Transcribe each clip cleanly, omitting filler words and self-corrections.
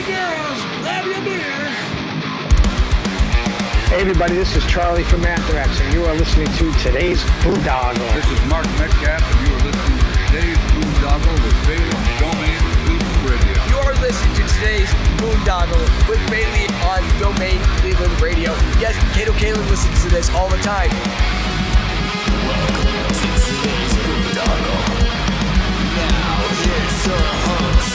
girls, grab your beers. Hey everybody, this is Charlie from Anthrax, and you are listening to today's Boondoggle. This is Mark Metcalf, and you are listening to today's Boondoggle with Bailey on Domain Cleveland Radio. You are listening to today's Boondoggle with Bailey on Domain Cleveland Radio. Yes, Kato Kalin listens to this all the time. Welcome to today's Boondoggle. Now here's your host.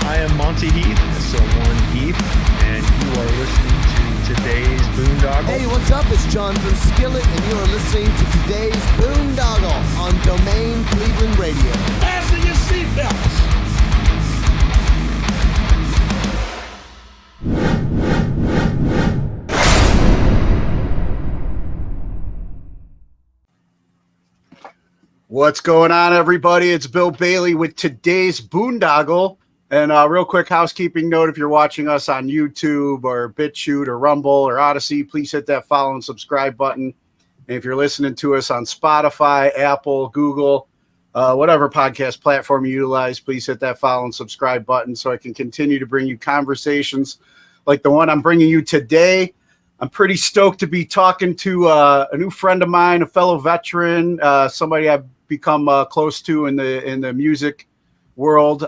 I am Monty Heath, so one Heath, and you are listening to today's Boondoggle. Hey, what's up? It's John from Skillet, and you are listening to today's Boondoggle on Domain Cleveland Radio. Fasten your seatbelts. What's going on, everybody? It's Bill Bailey with today's Boondoggle. And real quick housekeeping note, if you're watching us on YouTube or BitChute or Rumble or Odyssey, please hit that follow and subscribe button. And if you're listening to us on Spotify, Apple, Google, whatever podcast platform you utilize, please hit that follow and subscribe button so I can continue to bring you conversations like the one I'm bringing you today. I'm pretty stoked to be talking to a new friend of mine, a fellow veteran, somebody I've become close to in the music world.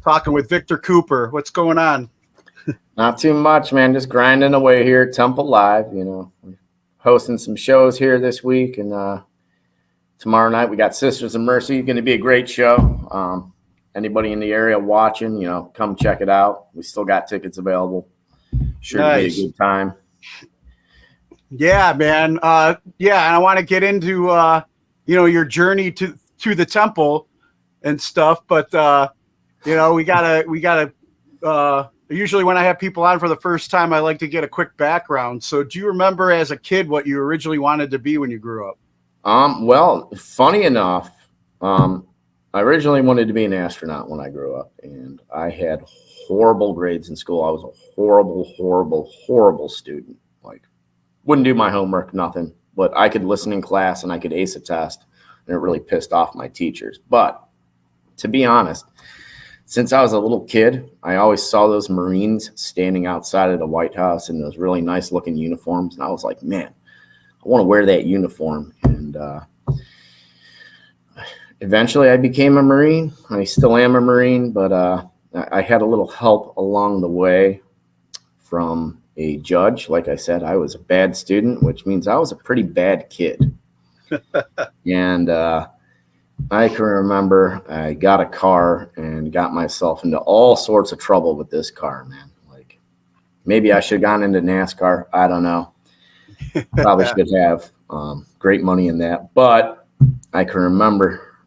Talking with Victor Cooper. What's going on? Not too much, man. Just grinding away here at TempleLive. You know, we're hosting some shows here this week, and tomorrow night we got Sisters of Mercy. Going to be a great show. Anybody in the area watching, you know, come check it out. We still got tickets available. Sure, nice. Be a good time. Yeah, man. Yeah, and I want to get into you know, your journey to the temple and stuff, but you know, we gotta usually when I have people on for the first time, I like to get a quick background. So do you remember as a kid what you originally wanted to be when you grew up? Well, funny enough, I originally wanted to be an astronaut when I grew up, and I had horrible grades in school. I was a horrible student. Like, wouldn't do my homework, nothing, but I could listen in class and I could ace a test, and it really pissed off my teachers. But to be honest, since I was a little kid, I always saw those Marines standing outside of the White House in those really nice looking uniforms. And I was like, man, I want to wear that uniform. And eventually I became a Marine. I still am a Marine, but I had a little help along the way from a judge. Like I said, I was a bad student, which means I was a pretty bad kid. And I can remember I got a car and got myself into all sorts of trouble with this car, man. Like, maybe I should have gone into NASCAR. I don't know. Probably should have. Great money in that. But I can remember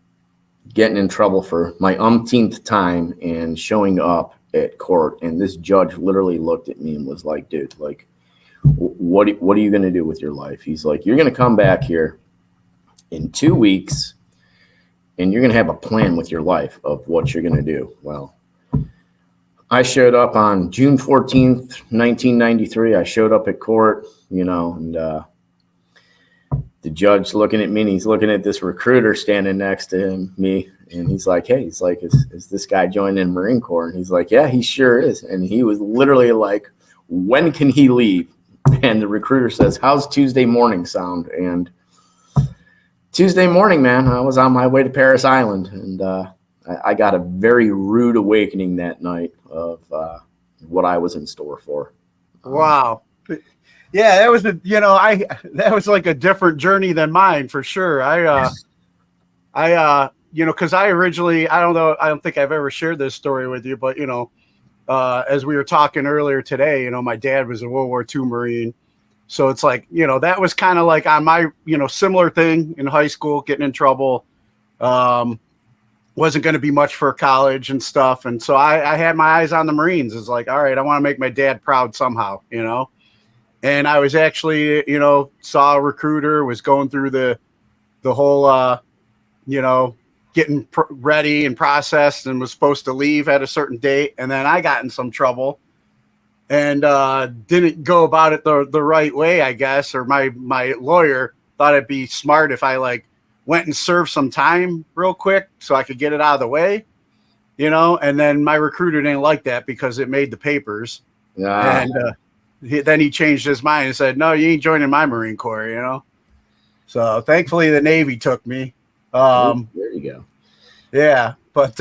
getting in trouble for my umpteenth time and showing up at court. And this judge literally looked at me and was like, dude, like, what are you going to do with your life? He's like, you're going to come back here in 2 weeks, and you're going to have a plan with your life of what you're going to do. Well, I showed up on June 14th, 1993. I showed up at court, you know, and the judge looking at me, and he's looking at this recruiter standing next to me. And he's like, hey, he's like, is this guy joining in Marine Corp? And he's like, yeah, he sure is. And he was literally like, when can he leave? And the recruiter says, how's Tuesday morning sound? And Tuesday morning, man, I was on my way to Parris Island, and I got a very rude awakening that night of what I was in store for. Wow. Yeah, that was that was like a different journey than mine for sure. You know, because I originally, I don't think I've ever shared this story with you, but you know, as we were talking earlier today, you know, my dad was a World War II Marine. So it's like, you know, that was kind of like on my, you know, similar thing in high school, getting in trouble. Wasn't going to be much for college and stuff. And so I had my eyes on the Marines. It's like, all right, I want to make my dad proud somehow, you know. And I was actually, you know, saw a recruiter, was going through the whole, you know, getting ready and processed, and was supposed to leave at a certain date. And then I got in some trouble. and didn't go about it the right way, I guess. Or my lawyer thought it'd be smart if I like went and served some time real quick so I could get it out of the way, you know. And then my recruiter didn't like that because it made the papers. Yeah. And then he changed his mind and said, "No, you ain't joining my Marine Corps," you know. So thankfully the Navy took me. There you go. Yeah, but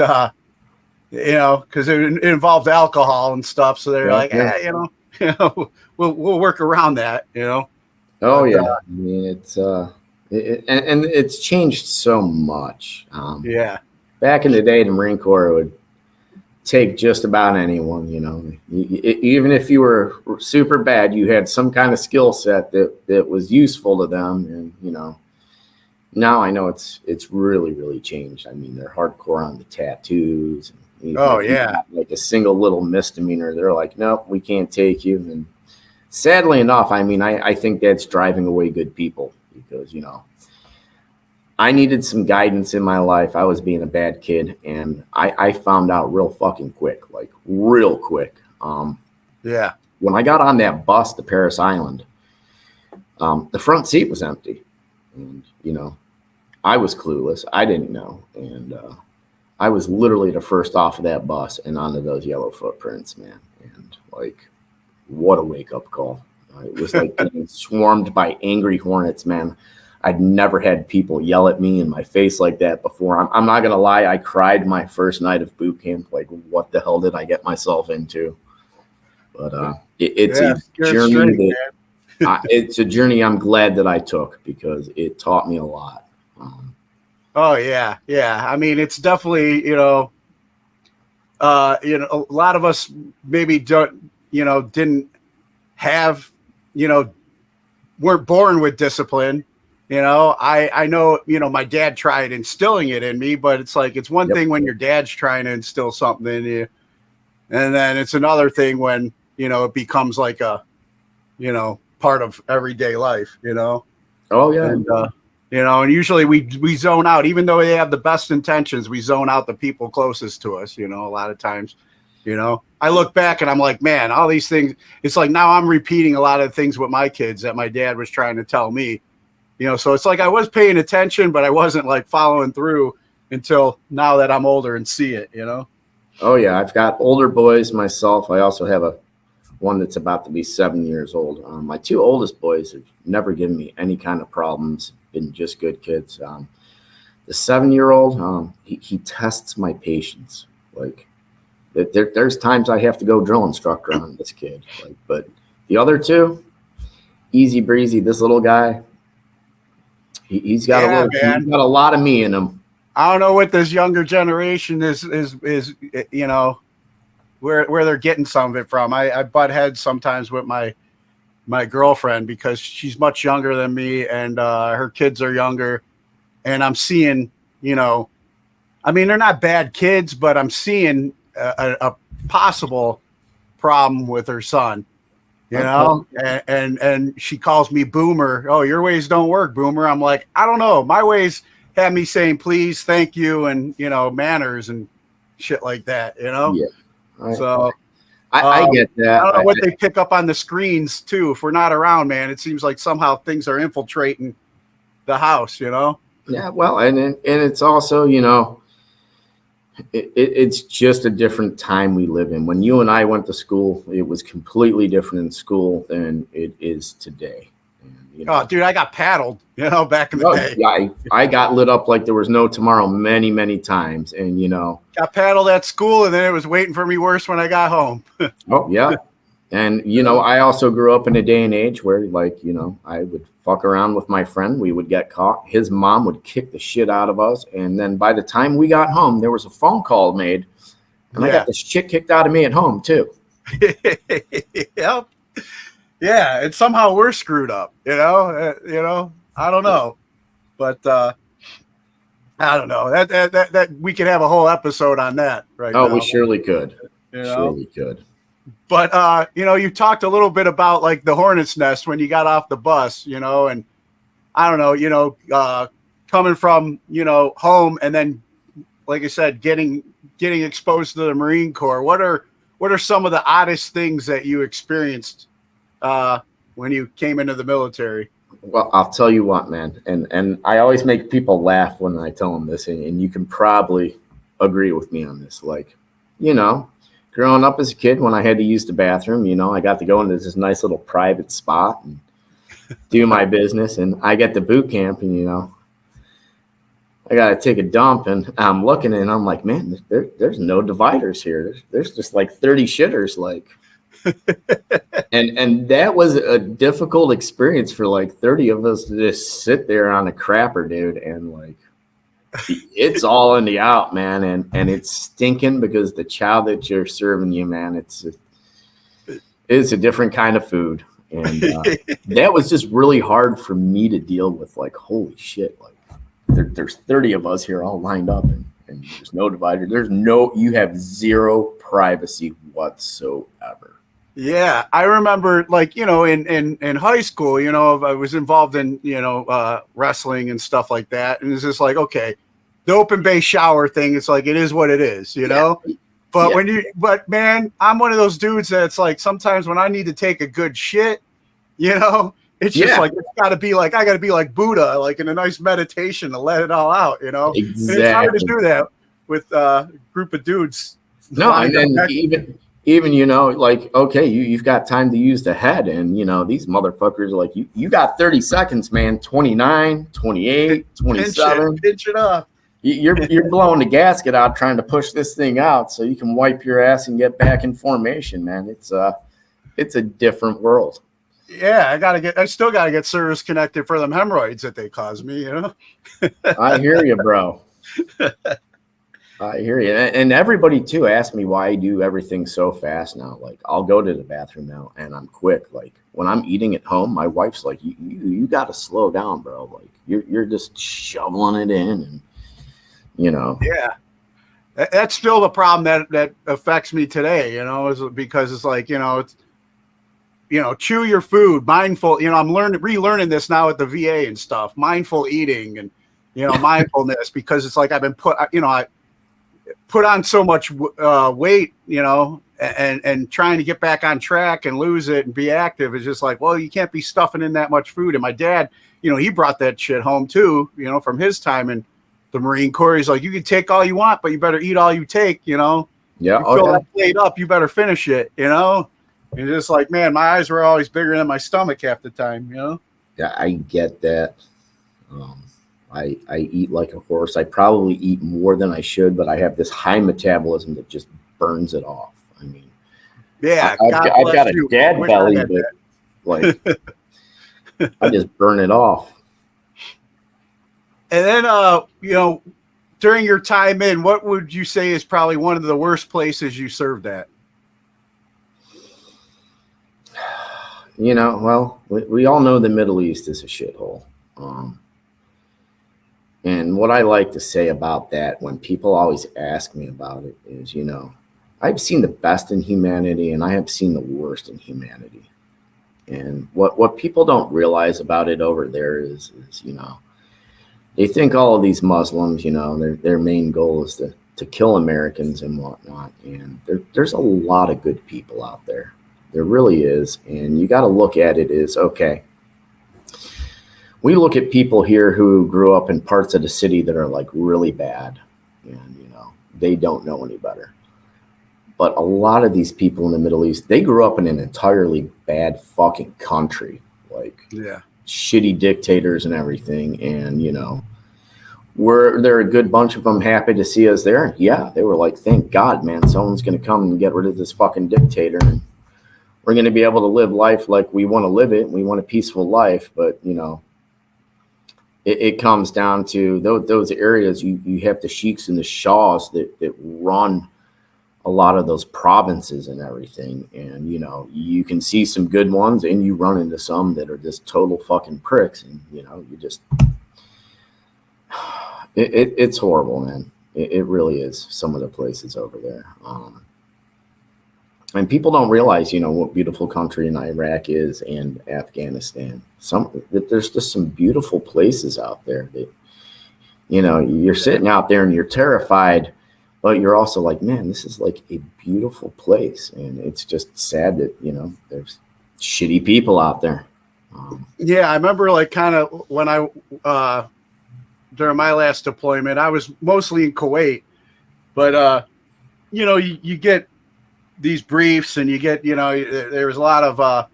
you know, because it involved alcohol and stuff, so they're like, you know, we'll work around that, you know. Oh But, yeah, I mean it's and it's changed so much. Yeah. Back in the day, the Marine Corps would take just about anyone, you know. Even if you were super bad, you had some kind of skill set that was useful to them, and you know. Now I know it's really, really changed. I mean, they're hardcore on the tattoos. Oh yeah, like a single little misdemeanor, they're like, nope, we can't take you. And sadly enough, I mean, I think that's driving away good people because, you know, I needed some guidance in my life. I was being a bad kid, and I found out real fucking quick, like real quick. Yeah. When I got on that bus to Parris Island, the front seat was empty, and you know, I was clueless. I didn't know, and I was literally the first off of that bus and onto those yellow footprints, man. And like, what a wake up call! It was like getting swarmed by angry hornets, man. I'd never had people yell at me in my face like that before. I'm not gonna lie, I cried my first night of boot camp. Like, what the hell did I get myself into? But it's a journey. It's a journey I'm glad that I took because it taught me a lot. Oh yeah, yeah. I mean, it's definitely, you know, a lot of us maybe don't, you know, didn't have, you know, weren't born with discipline. You know, I know, you know, my dad tried instilling it in me, but it's like, it's one thing when your dad's trying to instill something in you, and then it's another thing when, you know, it becomes like a, you know, part of everyday life, you know. Oh yeah. And you know, and usually we zone out, even though they have the best intentions, we zone out the people closest to us, you know, a lot of times. You know, I look back and I'm like, man, all these things, it's like now I'm repeating a lot of things with my kids that my dad was trying to tell me, you know. So it's like I was paying attention, but I wasn't like following through until now that I'm older and see it, you know. Oh yeah, I've got older boys myself. I also have one that's about to be 7 years old. My two oldest boys have never given me any kind of problems, been just good kids. The 7-year-old, he tests my patience. Like, there's times I have to go drill instructor on this kid. Like, but the other two, easy breezy. This little guy, he's got a lot of me in him. I don't know what this younger generation is you know, where they're getting some of it from. I butt heads sometimes with my girlfriend because she's much younger than me, and her kids are younger, and I'm seeing, you know, I mean, they're not bad kids, but I'm seeing a possible problem with her son, you know, and she calls me boomer. Oh, your ways don't work, boomer. I'm like, I don't know. My ways have me saying please, thank you, and, you know, manners and shit like that, you know? Yeah. So I get that. I don't know what they pick up on the screens too. If we're not around, man, it seems like somehow things are infiltrating the house, you know? Yeah. Well, and it's also, you know, it's just a different time we live in. When you and I went to school, it was completely different in school than it is today. And, you know, oh, dude, I got paddled, you know, back in the day. Yeah, I got lit up like there was no tomorrow many, many times. And, you know, got paddled at school, and then it was waiting for me worse when I got home. Oh, yeah. And, you know, I also grew up in a day and age where, like, you know, I would fuck around with my friend. We would get caught. His mom would kick the shit out of us. And then by the time we got home, there was a phone call made. And I got the shit kicked out of me at home, too. Yep. Yeah. And somehow we're screwed up, you know, I don't know. But I don't know. That we could have a whole episode on that right now. Oh, we surely could. You know? Surely could. But, you know, you talked a little bit about like the hornet's nest when you got off the bus, you know, and I don't know, you know, coming from, you know, home and then, like I said, getting exposed to the Marine Corps. What what are some of the oddest things that you experienced when you came into the military? Well, I'll tell you what, man, and I always make people laugh when I tell them this, and you can probably agree with me on this. Like, you know, growing up as a kid, when I had to use the bathroom, you know, I got to go into this nice little private spot and do my business, and I get to boot camp, and, you know, I got to take a dump, and I'm looking, and I'm like, man, there's no dividers here. There's just like 30 shitters, like. and that was a difficult experience for like 30 of us to just sit there on a crapper, dude, and like it's all in the out, man, and it's stinking because the chow that you're serving you, man, it's a different kind of food, and that was just really hard for me to deal with. Like, holy shit, like there's 30 of us here all lined up, and there's no divider. You have zero privacy whatsoever. Yeah, I remember, like, you know, in high school, you know, I was involved in, you know, wrestling and stuff like that. And it's just like, okay, the open bay shower thing, it's like, it is what it is, you know? But but man, I'm one of those dudes that's like, sometimes when I need to take a good shit, you know, it's just like, I got to be like Buddha, like in a nice meditation to let it all out, you know? Exactly. And it's hard to do that with a group of dudes. No, and then even, you know, like, okay, you've got time to use the head, and, you know, these motherfuckers are like, you got 30 seconds, man, 29, 28, 27. Pinch it up. You're blowing the gasket out trying to push this thing out so you can wipe your ass and get back in formation, man. It's a different world. Yeah, I still gotta get service connected for them hemorrhoids that they cause me, you know? I hear you, bro. I hear you. And everybody, too, asks me why I do everything so fast now. Like, I'll go to the bathroom now, and I'm quick. Like, when I'm eating at home, my wife's like, you got to slow down, bro. Like, you're just shoveling it in, and, you know. Yeah. That's still the problem that affects me today, you know, is because it's like, you know, it's, you know, chew your food, mindful. You know, I'm relearning this now at the VA and stuff, mindful eating and, you know, mindfulness, because it's like I've been I put on so much weight, you know, and trying to get back on track and lose it and be active is just like, well, you can't be stuffing in that much food. And my dad, you know, he brought that shit home too, you know, from his time in the Marine Corps. He's like, you can take all you want, but you better eat all you take, you know. Yeah. You fill that plate up, you better finish it, you know. And just like, man, my eyes were always bigger than my stomach half the time, you know. Yeah, I get that. I eat like a horse. I probably eat more than I should, but I have this high metabolism that just burns it off. I mean, yeah, I've got a dad belly, but like I just burn it off. And then, you know, during your time in, what would you say is probably one of the worst places you served at? You know, well, we all know the Middle East is a shithole. And what I like to say about that when people always ask me about it is, you know, I've seen the best in humanity and I have seen the worst in humanity. And what people don't realize about it over there is, you know, they think all of these Muslims, you know, their main goal is to kill Americans and whatnot. And there's a lot of good people out there. There really is. And you got to look at it as, okay, we look at people here who grew up in parts of the city that are like really bad and, you know, they don't know any better. But a lot of these people in the Middle East, they grew up in an entirely bad fucking country, like shitty dictators and everything. And, you know, were there a good bunch of them happy to see us there? Yeah, they were like, thank God, man, someone's going to come and get rid of this fucking dictator. And we're going to be able to live life like we want to live it. We want a peaceful life. But, you know, it comes down to those areas. You have the sheiks and the shahs that run a lot of those provinces and everything. And, you know, you can see some good ones and you run into some that are just total fucking pricks. And, you know, you just, it's horrible, man. It really is. Some of the places over there. And people don't realize, you know, what beautiful country in Iraq is and Afghanistan. There's just some beautiful places out there that, you know, you're sitting out there and you're terrified, but you're also like, man, this is like a beautiful place, and it's just sad that there's shitty people out there. Yeah, I remember like kind of when I during my last deployment, I was mostly in Kuwait, but you get these briefs, and you get there was a lot of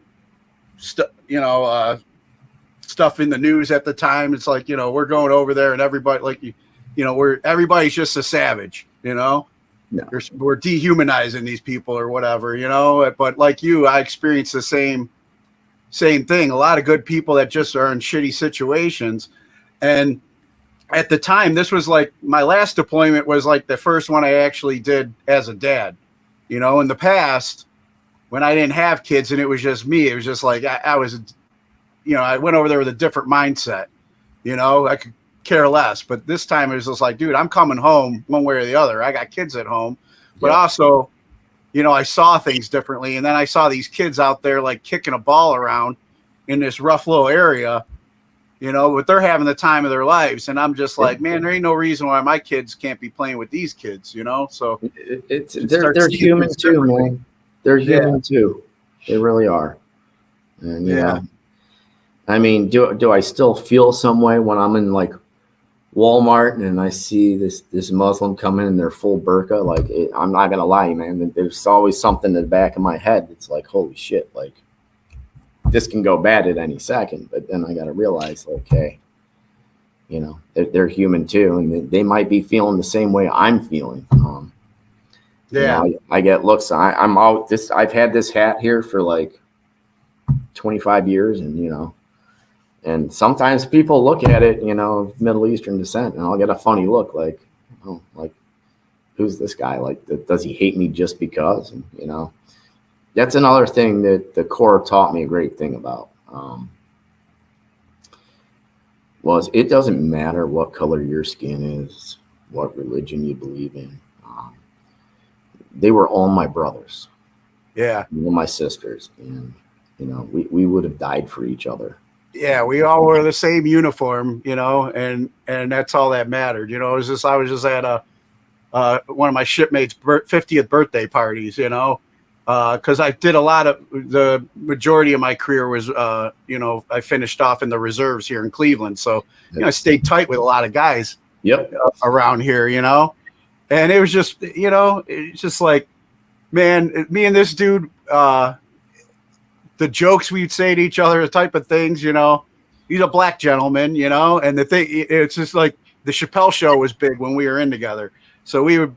stuff in the news at the time. It's like we're going over there, and everybody everybody's just a savage, No. We're dehumanizing these people or whatever, but like I experienced the same thing. A lot of good people that just are in shitty situations. And at the time, this was like my last deployment was like the first one I actually did as a dad. In the past, when I didn't have kids and it was just me, it was just like I was, I went over there with a different mindset. I could care less. But this time it was just like, dude, I'm coming home one way or the other. I got kids at home, but also, I saw things differently. And then I saw these kids out there like kicking a ball around in this rough little area, but they're having the time of their lives. And I'm just like, man, there ain't no reason why my kids can't be playing with these kids, So they're human too, man. They're human too. They really are. And I mean, do I still feel some way when I'm in like Walmart and I see this Muslim come in their full burqa? Like, I'm not gonna lie, man. There's always something in the back of my head. It's like, holy shit, like this can go bad at any second. But then I gotta realize, okay, they're human too, and they might be feeling the same way I'm feeling. I get looks. I'm out. I've had this hat here for like 25 years, and and sometimes people look at it, Middle Eastern descent, and I'll get a funny look, like, oh, like, who's this guy? Like, does he hate me just because? And that's another thing that the Corps taught me a great thing about. Was it doesn't matter what color your skin is, what religion you believe in. They were all my brothers. Yeah. My sisters. And, we would have died for each other. Yeah, we all wore the same uniform, and that's all that mattered. I was just at one of my shipmates' 50th birthday parties, because I did a lot of the majority of my career was, I finished off in the reserves here in Cleveland. So, I stayed tight with a lot of guys around here, and it was just, it's just like, man, me and this dude, the jokes we'd say to each other, the type of things, he's a black gentleman, and the thing, it's just like the Chappelle Show was big when we were in together. So we would,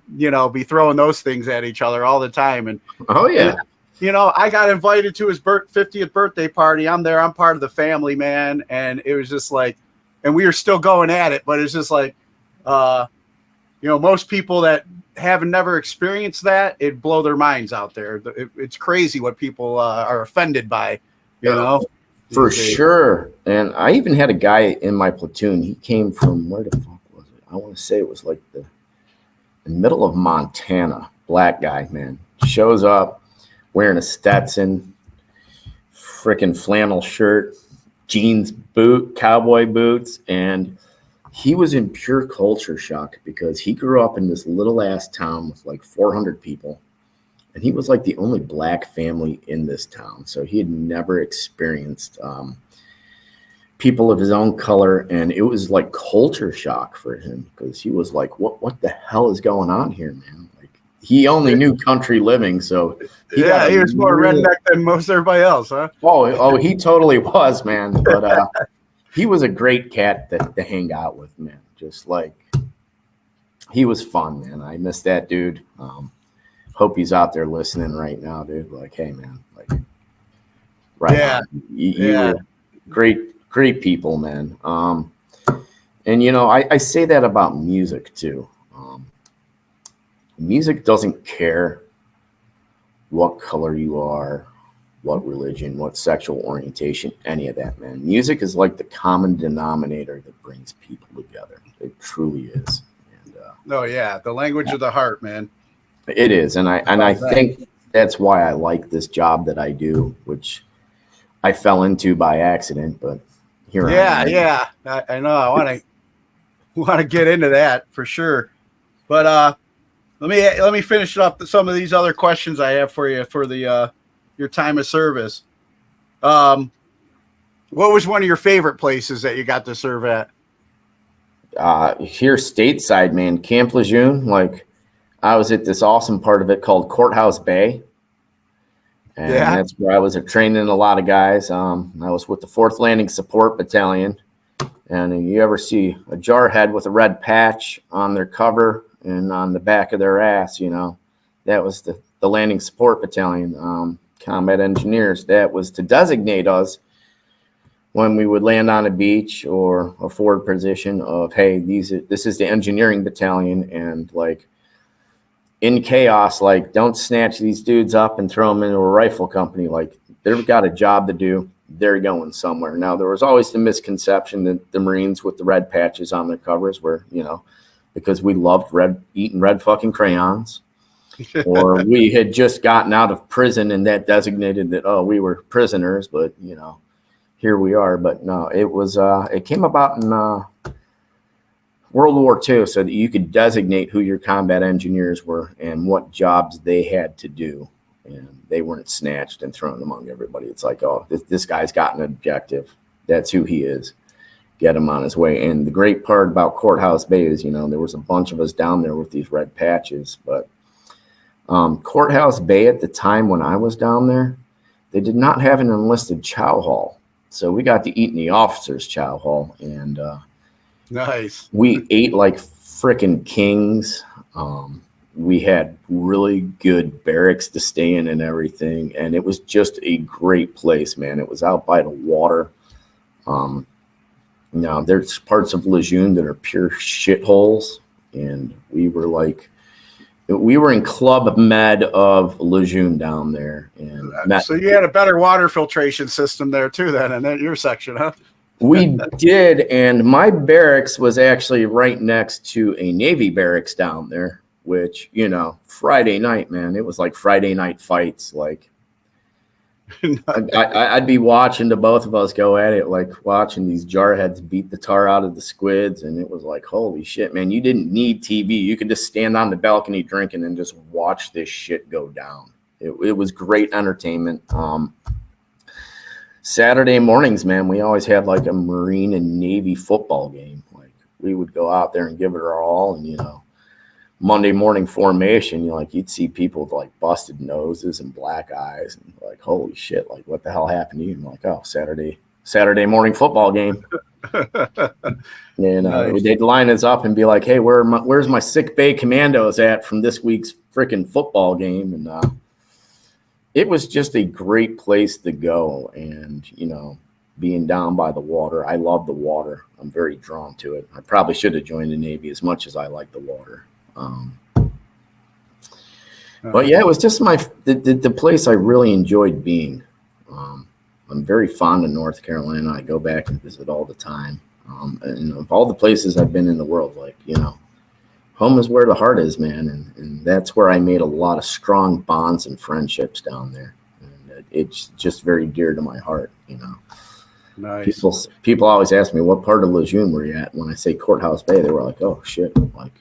be throwing those things at each other all the time. And, I got invited to his 50th birthday party. I'm there. I'm part of the family, man. And it was just like, and we were still going at it, but it's just like, most people that haven't never experienced that, it'd blow their minds out there. It's crazy what people are offended by, For sure. And I even had a guy in my platoon. He came from, where the fuck was it? I want to say it was like the middle of Montana. Black guy, man. Shows up wearing a Stetson, freaking flannel shirt, jeans, cowboy boots, and he was in pure culture shock because he grew up in this little ass town with like 400 people. And he was like the only black family in this town. So he had never experienced people of his own color. And it was like culture shock for him because he was like, what the hell is going on here, man? Like, he only knew country living. So he was more redneck than most everybody else, huh? Oh, he totally was, man. But he was a great cat to hang out with, man. Just like, he was fun, man. I miss that dude. Hope he's out there listening right now, dude. Like, hey, man. Like, right. Yeah. You were great people, man. And, I say that about music, too. Music doesn't care what color you are, what religion, what sexual orientation, any of that, man. Music is like the common denominator that brings people together. It truly is. And, the language of the heart, man. It is, and I think that's why I like this job that I do, which I fell into by accident, but here I am. Yeah, I know. I want to get into that for sure, but Let me finish up some of these other questions I have for you for the your time of service. What was one of your favorite places that you got to serve at? Here stateside, man, Camp Lejeune. Like, I was at this awesome part of it called Courthouse Bay. And that's where I was training a lot of guys. I was with the 4th Landing Support Battalion. And you ever see a jarhead with a red patch on their cover and on the back of their ass, you know, that was the Landing Support Battalion, combat engineers. That was to designate us when we would land on a beach or a forward position of, hey, this is the engineering battalion, and like in chaos, like, don't snatch these dudes up and throw them into a rifle company. Like, they've got a job to do. They're going somewhere. Now, there was always the misconception that the Marines with the red patches on their covers were, you know, because we loved eating red fucking crayons, or we had just gotten out of prison and that designated that, oh, we were prisoners, but, you know, here we are. But no, it was, it came about in World War II so that you could designate who your combat engineers were and what jobs they had to do. And they weren't snatched and thrown among everybody. It's like, oh, this guy's got an objective. That's who he is. Get him on his way. And the great part about Courthouse Bay is, you know, there was a bunch of us down there with these red patches. But Courthouse Bay at the time when I was down there, they did not have an enlisted chow hall. So we got to eat in the officers' chow hall. And nice. We ate like freaking kings. We had really good barracks to stay in and everything. And it was just a great place, man. It was out by the water. Now, there's parts of Lejeune that are pure shitholes. And we were in Club Med of Lejeune down there. And so you had a better water filtration system there too, then, in your section, huh? We did. And my barracks was actually right next to a Navy barracks down there. Which, you know, Friday night, man, it was like Friday night fights. Like, I'd be watching the both of us go at it, like watching these jarheads beat the tar out of the squids. And it was like, holy shit, man, you didn't need TV. You could just stand on the balcony drinking and just watch this shit go down. It was great entertainment. Saturday mornings, man, we always had like a Marine and Navy football game. Like, we would go out there and give it our all. And, you know, Monday morning formation, you'd see people with like busted noses and black eyes, and like, holy shit, like, what the hell happened to you? And like, oh, Saturday morning football game. And nice. They'd line us up and be like, hey, where's my sick bay commandos at from this week's freaking football game? And it was just a great place to go. And, you know, being down by the water, I love the water. I'm very drawn to it. I probably should have joined the Navy as much as I like the water. But yeah, it was just the place I really enjoyed being. I'm very fond of North Carolina. I go back and visit all the time. And of all the places I've been in the world, like, you know, home is where the heart is, man. And that's where I made a lot of strong bonds and friendships down there. And it's just very dear to my heart, you know. Nice. People always ask me, what part of Lejeune were you at? When I say Courthouse Bay, they were like, oh shit, like,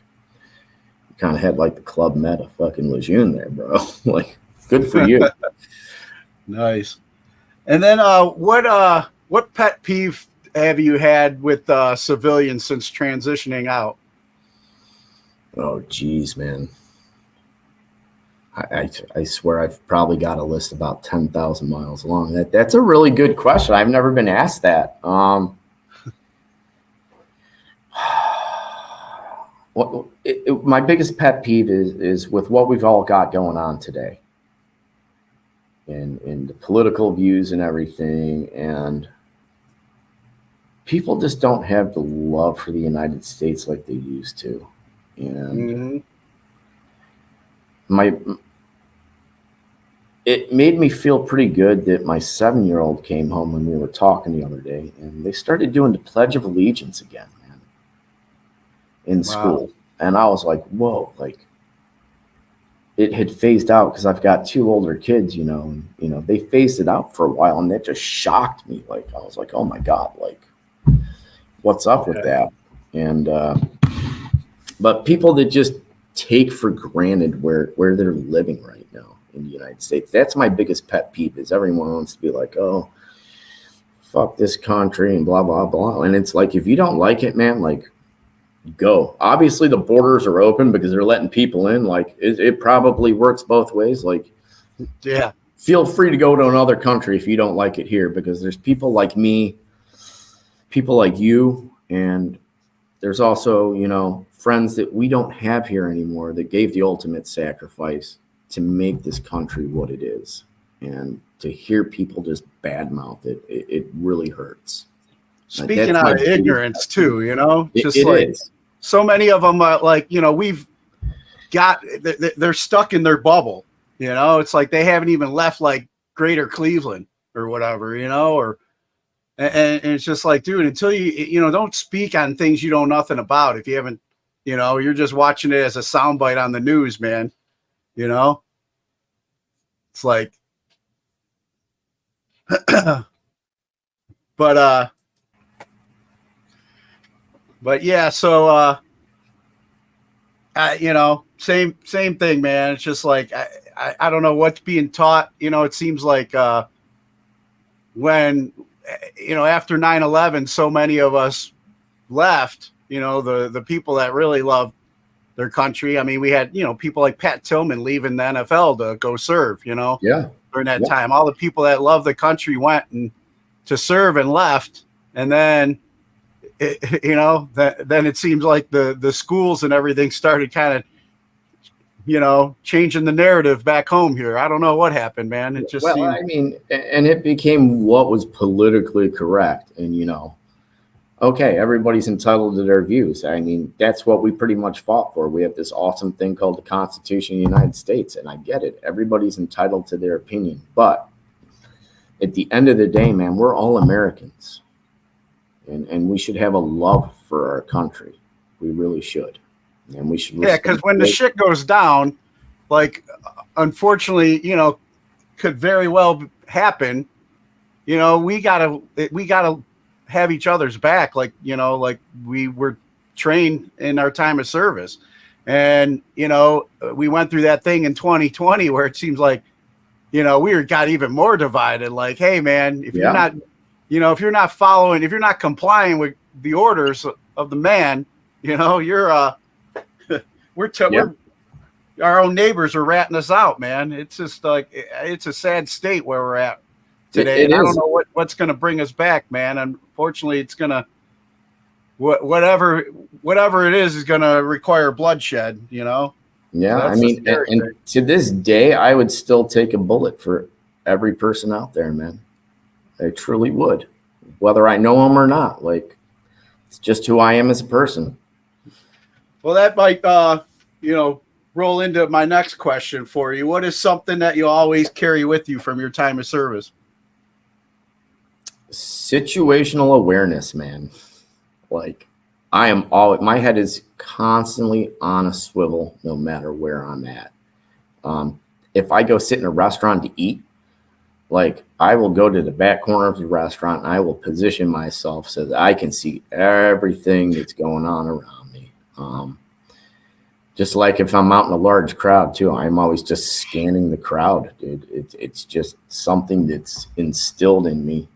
kind of had like the Club Med of fucking Lejeune there, bro. Like, good for you. Nice. And then what pet peeve have you had with civilians since transitioning out? Oh geez, man. I swear I've probably got a list about 10,000 miles long. That's a really good question. I've never been asked that. My biggest pet peeve is with what we've all got going on today, and the political views and everything, and people just don't have the love for the United States like they used to. And it made me feel pretty good that my 7-year-old came home when we were talking the other day, and they started doing the Pledge of Allegiance again, man, in school. And I was like, whoa, like, it had phased out because I've got 2 older kids, you know, and, you know, they phased it out for a while, and that just shocked me. Like, I was like, oh my God, like, what's up with that? And, but people that just take for granted where they're living right now in the United States. That's my biggest pet peeve, is everyone wants to be like, oh, fuck this country and blah, blah, blah. And it's like, if you don't like it, man, like, go. Obviously, the borders are open because they're letting people in. Like, it probably works both ways. Like, Yeah. feel free to go to another country if you don't like it here, because there's people like me, people like you, and there's also, you know, friends that we don't have here anymore that gave the ultimate sacrifice to make this country what it is. And to hear people just badmouth it really hurts. Speaking out of ignorance too, you know, just it like is. So many of them, like, you know, they're stuck in their bubble. You know, it's like they haven't even left like Greater Cleveland or whatever, you know, and it's just like, dude, until you know, don't speak on things you know nothing about. If you haven't, you know, you're just watching it as a soundbite on the news, man. You know, it's like, but yeah, so, you know, same thing, man. It's just like, I don't know what's being taught. You know, it seems like when, you know, after 9/11, so many of us left, you know, the people that really love their country. I mean, we had, you know, people like Pat Tillman leaving the NFL to go serve, you know, during that time. All the people that love the country went to serve and left. And then, you know, then it seems like the schools and everything started kind of, you know, changing the narrative back home here. I don't know what happened, man. It just seemed... I mean, and it became what was politically correct. And, you know, okay, everybody's entitled to their views. I mean, that's what we pretty much fought for. We have this awesome thing called the Constitution of the United States, and I get it. Everybody's entitled to their opinion. But at the end of the day, man, we're all Americans. And we should have a love for our country. We really should. And we should. Yeah, because when the shit goes down, like, unfortunately, you know, could very well happen. You know, we gotta have each other's back, like, you know, like we were trained in our time of service. And, you know, we went through that thing in 2020 where it seems like, you know, we got even more divided. Like, hey, man, if you're not, you know, if you're not complying with the orders of the man, you know, you're our own neighbors are ratting us out, man. It's just like, it's a sad state where we're at today. And I don't know what's going to bring us back, man. Unfortunately, it's going to, whatever it is going to require bloodshed, you know? Yeah. I mean, and to this day, I would still take a bullet for every person out there, man. I truly would, whether I know them or not. Like, it's just who I am as a person. Well, that might, you know, roll into my next question for you. What is something that you always carry with you from your time of service? Situational awareness, man. Like, my head is constantly on a swivel no matter where I'm at. If I go sit in a restaurant to eat, like, I will go to the back corner of the restaurant and I will position myself so that I can see everything that's going on around me. Just like if I'm out in a large crowd too, I'm always just scanning the crowd, dude. It's just something that's instilled in me.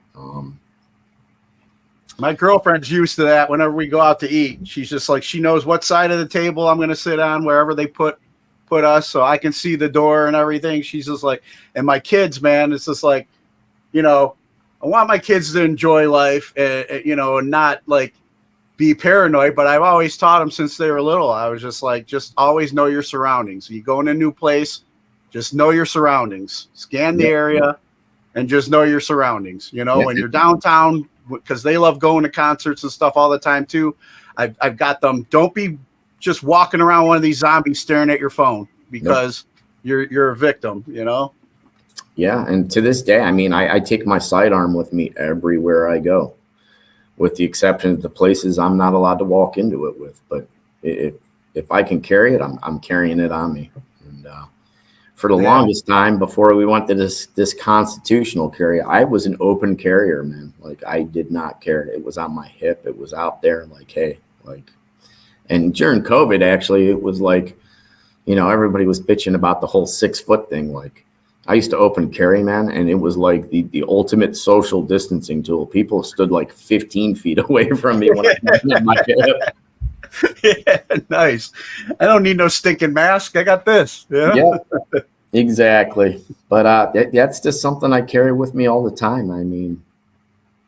My girlfriend's used to that whenever we go out to eat. She's just like, she knows what side of the table I'm going to sit on, wherever they put us, so I can see the door and everything. She's just like, and my kids, man, it's just like, you know, I want my kids to enjoy life, you know, and not like be paranoid, but I've always taught them since they were little. I was just like, just always know your surroundings. You go in a new place, just know your surroundings, scan the area, and just know your surroundings. You know, when you're downtown, because they love going to concerts and stuff all the time too. I've got them. Don't be just walking around one of these zombies staring at your phone, because you're a victim, you know? Yeah. And to this day, I mean, I take my sidearm with me everywhere I go, with the exception of the places I'm not allowed to walk into it with. But if I can carry it, I'm carrying it on me. And for the longest time before we went to this constitutional carry, I was an open carrier, man. Like, I did not care. It was on my hip. It was out there. Like, hey, like, and during COVID, actually, it was like you know, everybody was bitching about the whole 6 foot thing. Like, I used to open carry, man, and it was like the ultimate social distancing tool. People stood like 15 feet away from me when I had my hip. Yeah, nice. I don't need no stinking mask. I got this. Yeah, exactly. But that's just something I carry with me all the time. I mean,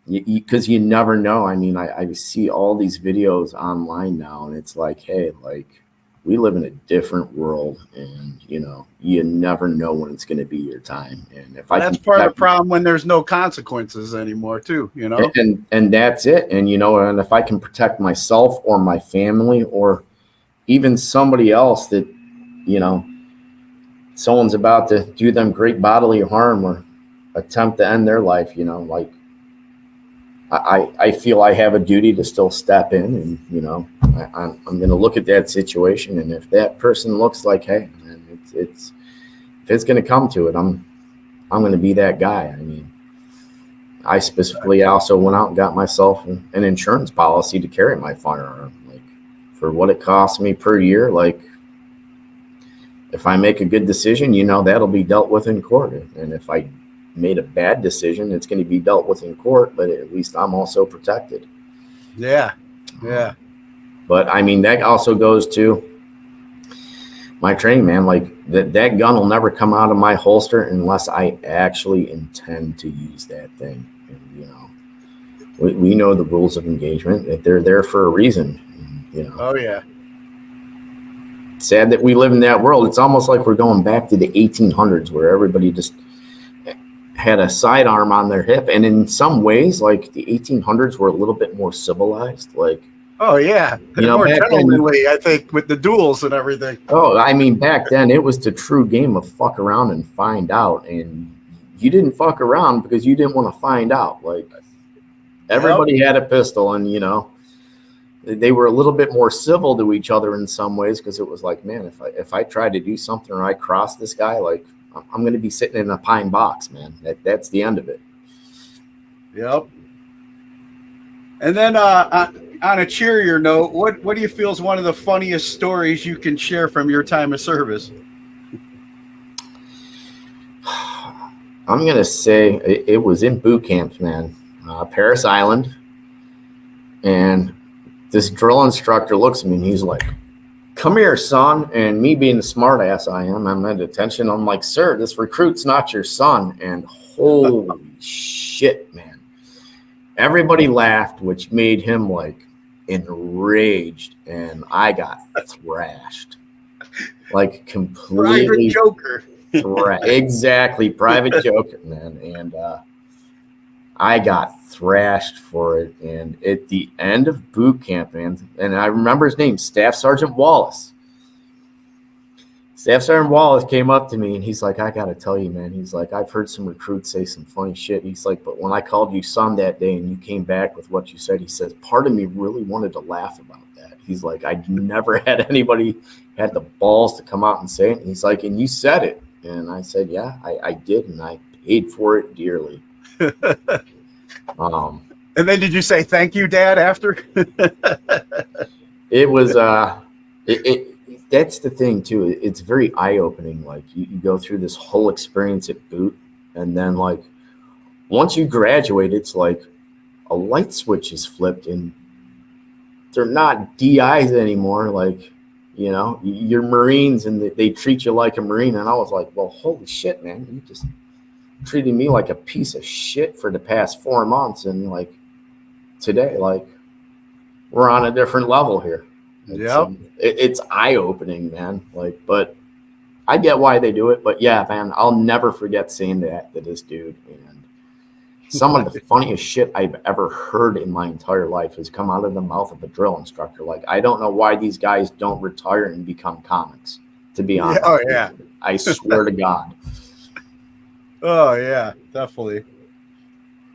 because you never know. I mean, I see all these videos online now, and it's like, hey, like, we live in a different world, and you know, you never know when it's going to be your time. And if that's part of the problem when there's no consequences anymore, too. You know, and that's it. And you know, and if I can protect myself or my family or even somebody else that, you know, someone's about to do them great bodily harm or attempt to end their life, you know, like, I feel I have a duty to still step in, and you know, I'm going to look at that situation, and if that person looks like, hey, man, if it's going to come to it, I'm going to be that guy. I mean, I specifically also went out and got myself an insurance policy to carry my firearm, like, for what it costs me per year. Like, if I make a good decision, you know, that'll be dealt with in court, and if I made a bad decision, it's going to be dealt with in court, but at least I'm also protected. Yeah. But I mean, that also goes to my training, man. Like, that gun will never come out of my holster unless I actually intend to use that thing. And, you know, we know the rules of engagement, that they're there for a reason. And, you know. Oh yeah. Sad that we live in that world. It's almost like we're going back to the 1800s where everybody just had a sidearm on their hip, and in some ways, like, the 1800s were a little bit more civilized. Like, oh yeah, you know, more gentlemanly, I think, with the duels and everything. Oh, I mean, back then it was the true game of fuck around and find out, and you didn't fuck around because you didn't want to find out. Like, everybody had a pistol, and you know, they were a little bit more civil to each other in some ways, because it was like, man, if I tried to do something or I crossed this guy, like, I'm going to be sitting in a pine box, man. That's the end of it. Yep. And then on a cheerier note, what do you feel is one of the funniest stories you can share from your time of service? I'm going to say it was in boot camp, man. Parris Island. And this drill instructor looks at me and he's like, "Come here, son." And me being the smart ass I am, I'm at attention. I'm like, "Sir, this recruit's not your son." And holy shit, man. Everybody laughed, which made him like enraged. And I got thrashed. Like, completely. Private Joker. Exactly. Private Joker, man. And I got thrashed for it. And at the end of boot camp, man, and I remember his name, Staff Sergeant Wallace. Staff Sergeant Wallace came up to me and he's like, "I got to tell you, man," he's like, "I've heard some recruits say some funny shit." He's like, "But when I called you son that day and you came back with what you said," he says, "part of me really wanted to laugh about that." He's like, "I never had anybody had the balls to come out and say it." And he's like, "And you said it." And I said, "Yeah, I did. And I paid for it dearly." And then did you say thank you, Dad, after? It was that's the thing too. It's very eye-opening. Like, you go through this whole experience at boot, and then like once you graduate, it's like a light switch is flipped and they're not DIs anymore. Like, you know, you're Marines and they treat you like a Marine. And I was like, well, holy shit, man, you just treated me like a piece of shit for the past 4 months, and like today, like, we're on a different level here. It's eye-opening, man. Like, but I get why they do it. But yeah, man, I'll never forget saying that to this dude. And some of the funniest shit I've ever heard in my entire life has come out of the mouth of a drill instructor. Like, I don't know why these guys don't retire and become comics, to be honest. Oh yeah, I swear to God. Oh yeah, definitely.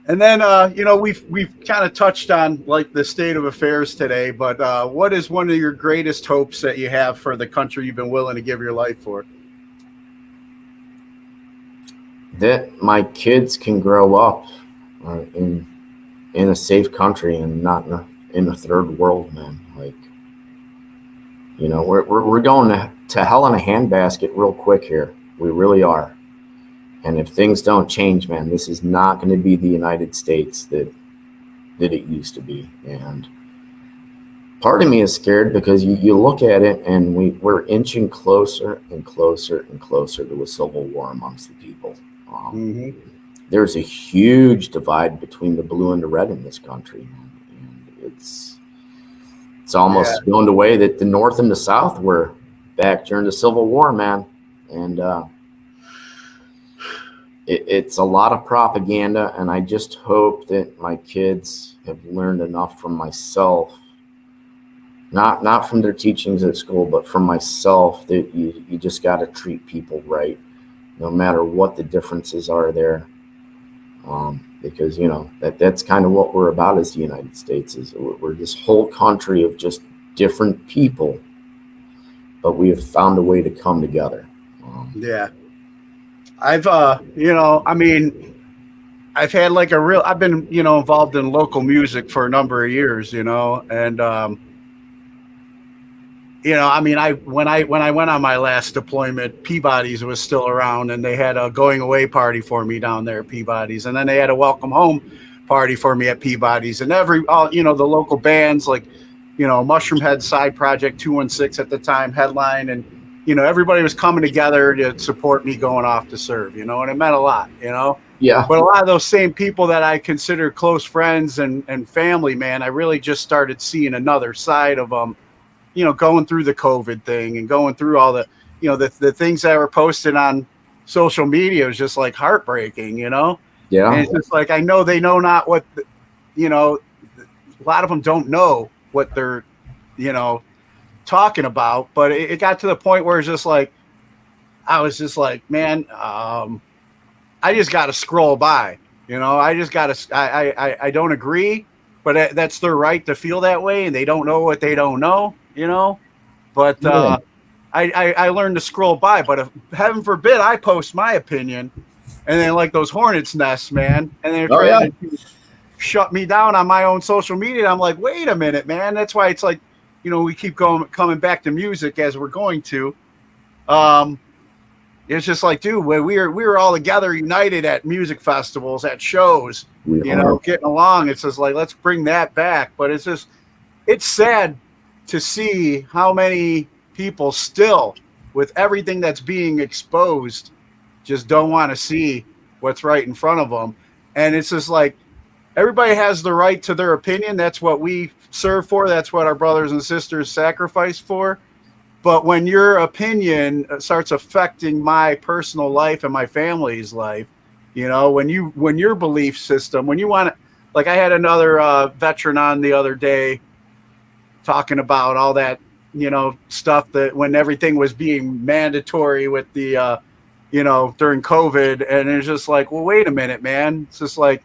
And then you know, we've kind of touched on like the state of affairs today, but what is one of your greatest hopes that you have for the country you've been willing to give your life for? That my kids can grow up in a safe country and not in a third world, man. Like, You know, we're going to hell in a handbasket real quick here. We really are. And if things don't change, man, this is not going to be the United States that it used to be. And part of me is scared because you look at it and we're inching closer and closer and closer to a civil war amongst the people. There's a huge divide between the blue and the red in this country. And it's almost going the way that the North and the South were back during the Civil War, man. And it's a lot of propaganda, and I just hope that my kids have learned enough from myself, not from their teachings at school, but from myself, that you just got to treat people right, no matter what the differences are there. Because, you know, that's kind of what we're about as the United States. Is we're this whole country of just different people, but we have found a way to come together. I've you know, I mean, I've had like I've been, you know, involved in local music for a number of years, you know, and you know, I mean, when I went on my last deployment, Peabody's was still around, and they had a going away party for me down there at Peabody's, and then they had a welcome home party for me at Peabody's, and you know, the local bands like, you know, Mushroom Head Side Project 216 at the time headline, and you know, everybody was coming together to support me going off to serve, you know, and it meant a lot, you know. Yeah. But a lot of those same people that I consider close friends and family, man, I really just started seeing another side of them. You know, going through the COVID thing and going through all the, you know, the things that were posted on social media was just like heartbreaking, you know? Yeah. And it's just like, I know they know not what, you know, a lot of them don't know what they're, you know, talking about, but it got to the point where it's just like, I was just like, man, I just got to scroll by, you know, I just got to, I don't agree, but that's their right to feel that way. And they don't know what they don't know. You know, but I learned to scroll by. But if heaven forbid I post my opinion, and then like those hornets' nests, man, and they're trying to shut me down on my own social media. And I'm like, wait a minute, man. That's why it's like, you know, we keep coming back to music as we're going to. It's just like, dude, we were all together, united at music festivals, at shows, you know, getting along. It's just like, let's bring that back. But it's sad to see how many people still, with everything that's being exposed, just don't want to see what's right in front of them. And it's just like, everybody has the right to their opinion. That's what we serve for. That's what our brothers and sisters sacrifice for. But when your opinion starts affecting my personal life and my family's life, you know, when your belief system, when you want to, like I had another veteran on the other day, talking about all that, you know, stuff that when everything was being mandatory with the, you know, during COVID. And it's just like, well, wait a minute, man. It's just like,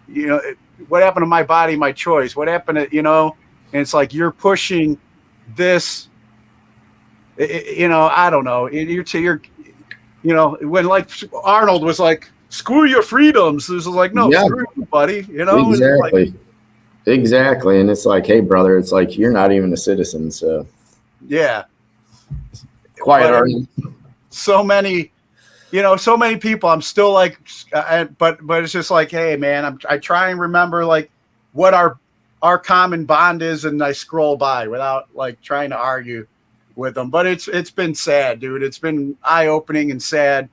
you know, what happened to my body, my choice? What happened to, you know, and it's like, you're pushing this, you know, I don't know. You're, you know, when like Arnold was like, screw your freedoms. It was like, no, screw you, buddy. You know, exactly. Exactly. And it's like, hey, brother, it's like, you're not even a citizen. So, yeah. Quiet, Arnie. So many, you know, so many people, I'm still like, but it's just like, hey, man, I try and remember like what our common bond is. And I scroll by without like trying to argue with them. But it's been sad, dude. It's been eye opening and sad.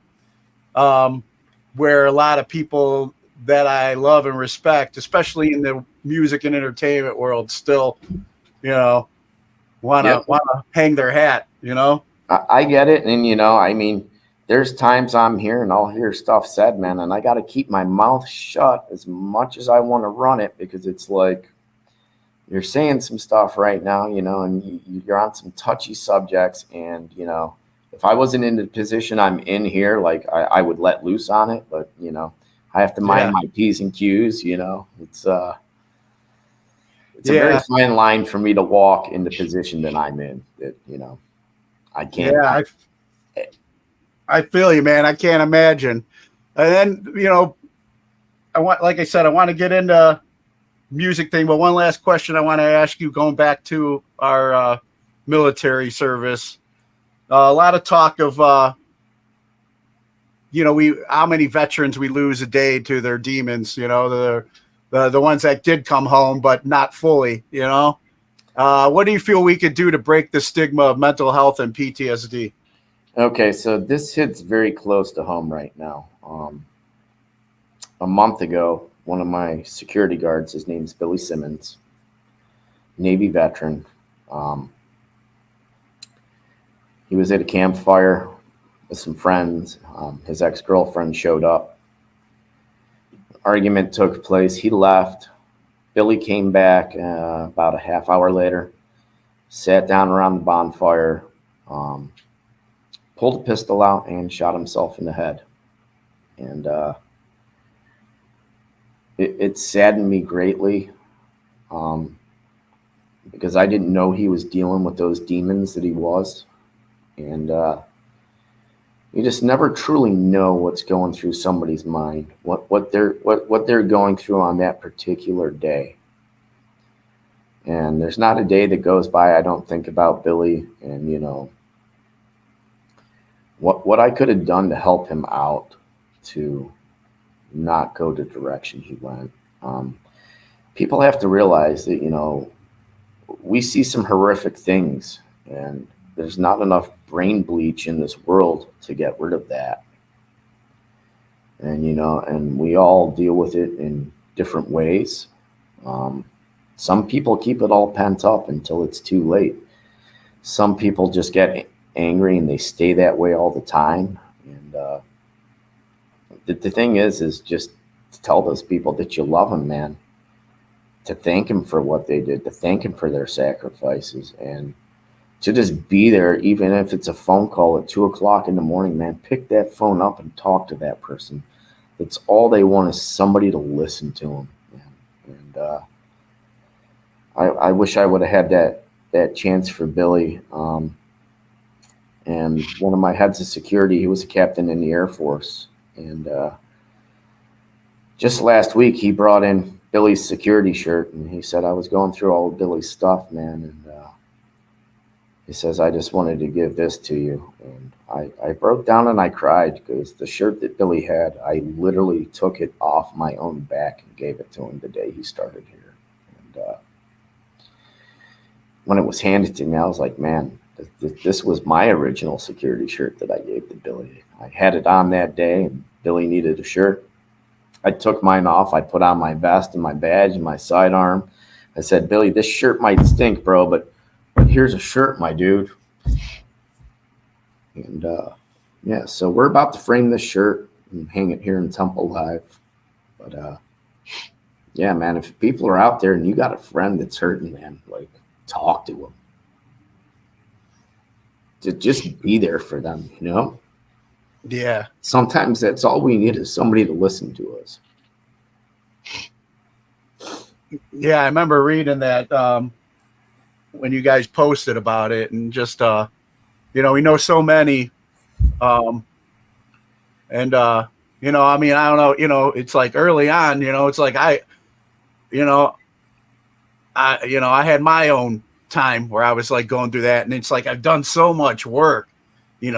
Where a lot of people that I love and respect, especially in the music and entertainment world, still, you know, want to hang their hat, you know? I get it. And, you know, I mean, there's times I'm here and I'll hear stuff said, man, and I got to keep my mouth shut as much as I want to run it, because it's like, you're saying some stuff right now, you know, and you're on some touchy subjects. And, you know, if I wasn't in the position I'm in here, like I would let loose on it, but, you know, I have to mind my P's and Q's, you know. It's a very fine line for me to walk in the position that I'm in. That, you know, I can't. Yeah, I feel you, man. I can't imagine. And then, you know, like I said, I want to get into music thing, but one last question I want to ask you, going back to our military service. A lot of talk of, how many veterans we lose a day to their demons, the ones that did come home, but not fully, What do you feel we could do to break the stigma of mental health and PTSD? Okay, so this hits very close to home right now. A month ago, one of my security guards, his name's Billy Simmons, Navy veteran. He was at a campfire with some friends. His ex-girlfriend showed up. Argument took place. He left. Billy came back about a half hour later, sat down around the bonfire, pulled a pistol out and shot himself in the head. And it saddened me greatly because I didn't know he was dealing with those demons that he was. And you just never truly know what's going through somebody's mind, what they're going through on that particular day. And there's not a day that goes by I don't think about Billy and, what I could have done to help him out to not go the direction he went. People have to realize that, we see some horrific things, and there's not enough brain bleach in this world to get rid of that. And, and we all deal with it in different ways. Some people keep it all pent up until it's too late. Some people just get angry and they stay that way all the time. And the thing is just to tell those people that you love them, man, to thank them for what they did, to thank them for their sacrifices, and to just be there, even if it's a phone call at 2:00 in the morning, man. Pick that phone up and talk to that person. It's all they want is somebody to listen to them. And I wish I would have had that chance for Billy. And one of my heads of security, he was a captain in the Air Force. And just last week, he brought in Billy's security shirt, and he said, I was going through all of Billy's stuff, man. And he says, I just wanted to give this to you. And I broke down and I cried because the shirt that Billy had, I literally took it off my own back and gave it to him the day he started here. And when it was handed to me, I was like, man, this was my original security shirt that I gave to Billy. I had it on that day, and Billy needed a shirt. I took mine off. I put on my vest and my badge and my sidearm. I said, Billy, this shirt might stink, bro, but here's a shirt, my dude. And yeah, so we're about to frame this shirt and hang it here in TempleLive. But yeah, man, if people are out there and you got a friend that's hurting, man, like, talk to them. To just be there for them, Yeah. Sometimes that's all we need is somebody to listen to us. Yeah, I remember reading that when you guys posted about it, and just we know so many, and I don't know, it's like early on, it's like I had my own time where I was like going through that, and it's like I've done so much work,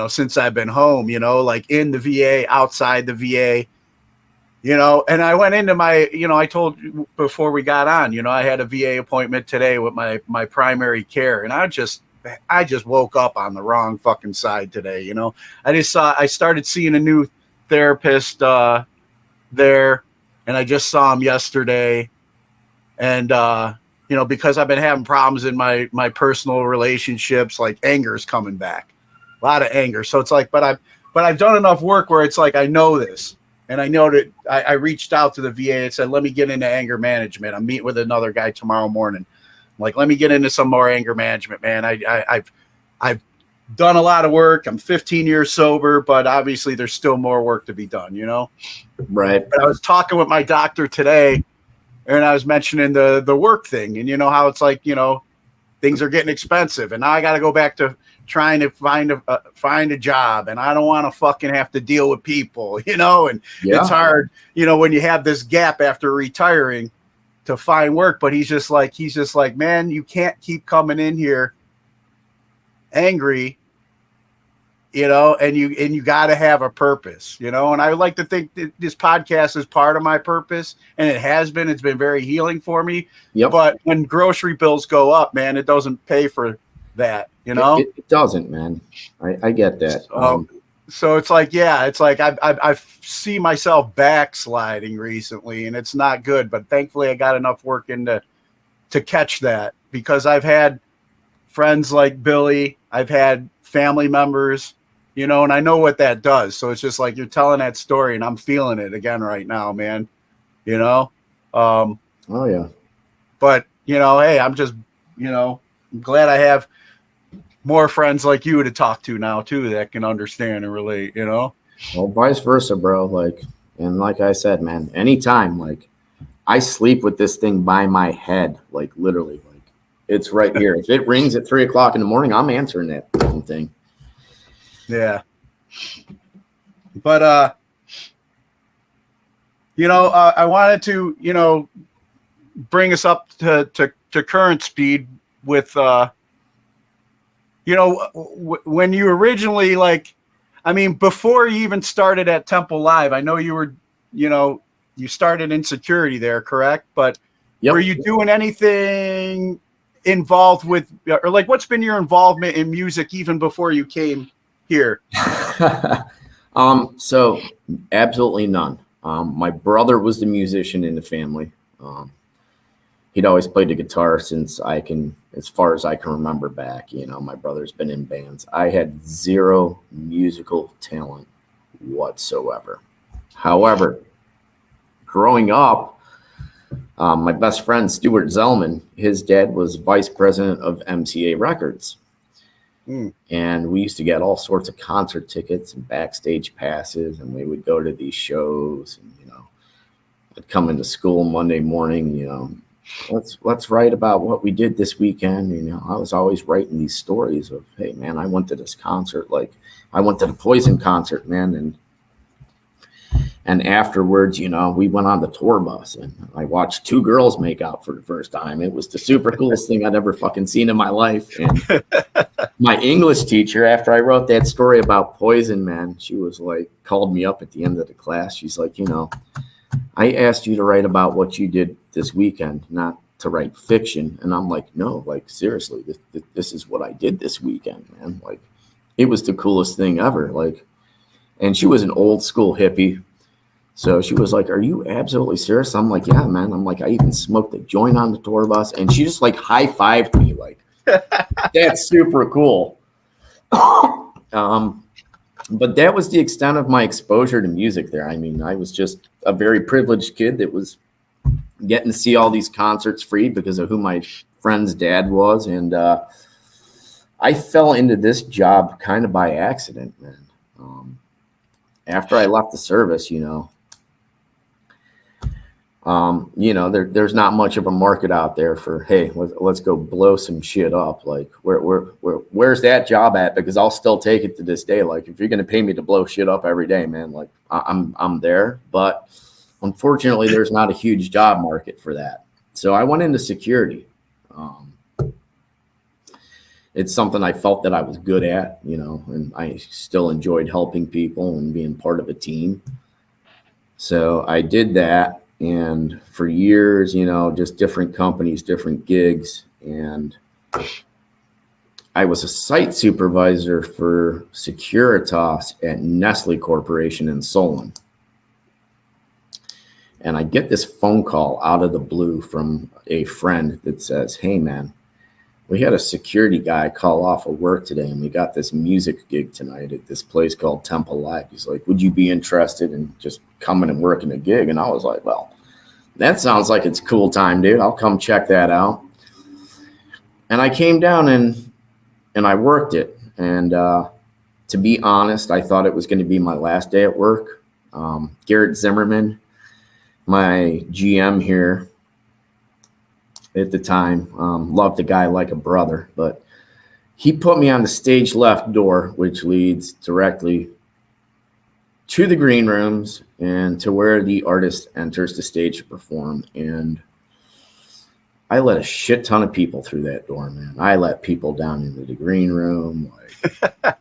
since I've been home, like in the VA, outside the VA, and I went into my, I told you before we got on, I had a VA appointment today with my primary care, and I just woke up on the wrong fucking side today. I started seeing a new therapist there, and I just saw him yesterday, and because I've been having problems in my personal relationships, like anger's coming back, a lot of anger. So it's like, but I've done enough work where it's like I know this, and I know that I reached out to the VA and said, let me get into anger management. I'm meeting with another guy tomorrow morning. Like, let me get into some more anger management, man. I've done a lot of work. I'm 15 years sober, but obviously there's still more work to be done, Right. But I was talking with my doctor today, and I was mentioning the work thing, and how it's like, things are getting expensive, and now I got to go back to trying to find a job, and I don't want to fucking have to deal with people, and It's hard, when you have this gap after retiring to find work. But he's just like, man, you can't keep coming in here angry, you know, and you got to have a purpose, you know. And I like to think that this podcast is part of my purpose, and it has been. It's been very healing for me. Yep. But when grocery bills go up, man, it doesn't pay for that, you know. It doesn't, man. I get that. So it's like, yeah, it's like I see myself backsliding recently, and it's not good. But thankfully, I got enough work in to catch that, because I've had friends like Billy, I've had family members, you know, and I know what that does. So it's just like you're telling that story, and I'm feeling it again right now, man. You know. Oh yeah. But you know, hey, I'm just, you know, I'm glad I have more friends like you to talk to now too, that can understand and relate, you know. Well, vice versa, bro. Like, and like I said, man, anytime, like, I sleep with this thing by my head, like literally, like it's right here. If it rings at 3 o'clock in the morning, I'm answering that thing. Yeah. But you know, I wanted to, you know, bring us up to current speed with you know, when you originally, like, I mean, before you even started at TempleLive, I know you were, you know, you started in security there, correct? But Yep. were you doing anything involved with, or like, what's been your involvement in music even before you came here? So absolutely none. My brother was the musician in the family. He'd always played the guitar since as far as I can remember back. You know, my brother's been in bands. I had zero musical talent whatsoever. However, growing up, my best friend, Stuart Zellman, his dad was vice president of MCA Records. And we used to get all sorts of concert tickets and backstage passes, and we would go to these shows. And, you know, I'd come into school Monday morning, you know, let's write about what we did this weekend. You know, I was always writing these stories of, hey man, I went to this concert, like I went to the Poison concert, man, and afterwards, you know, we went on the tour bus and I watched two girls make out for the first time. It was the super coolest thing I'd ever fucking seen in my life. And my English teacher, after I wrote that story about Poison, man, she was like, called me up at the end of the class. She's like, you know, I asked you to write about what you did this weekend, not to write fiction. And I'm like, no, like, seriously, this is what I did this weekend, man. Like, it was the coolest thing ever. Like, and she was an old school hippie. So she was like, are you absolutely serious? I'm like, yeah, man. I'm like, I even smoked a joint on the tour bus. And she just like high-fived me, like, that's super cool. But that was the extent of my exposure to music there. I mean, I was just a very privileged kid that was getting to see all these concerts free because of who my friend's dad was. And I fell into this job kind of by accident, man. After I left the service, you know, there's not much of a market out there for, hey, let's go blow some shit up. Like, where's that job at? Because I'll still take it to this day. Like, if you're going to pay me to blow shit up every day, man, like I'm there. But unfortunately, there's not a huge job market for that. So I went into security. It's something I felt that I was good at, you know, and I still enjoyed helping people and being part of a team. So I did that. And for years, you know, just different companies, different gigs. And I was a site supervisor for Securitas at Nestle Corporation in Solon. And I get this phone call out of the blue from a friend that says, hey, man, we had a security guy call off of work today, and we got this music gig tonight at this place called TempleLive. He's like, would you be interested in just coming and working a gig? And I was like, well, that sounds like it's a cool time, dude. I'll come check that out. And I came down and I worked it. And to be honest, I thought it was going to be my last day at work. Garrett Zimmerman, my GM here at the time, loved the guy like a brother, but he put me on the stage left door, which leads directly to the green rooms and to where the artist enters the stage to perform. And I let a shit ton of people through that door, man. I let people down into the green room.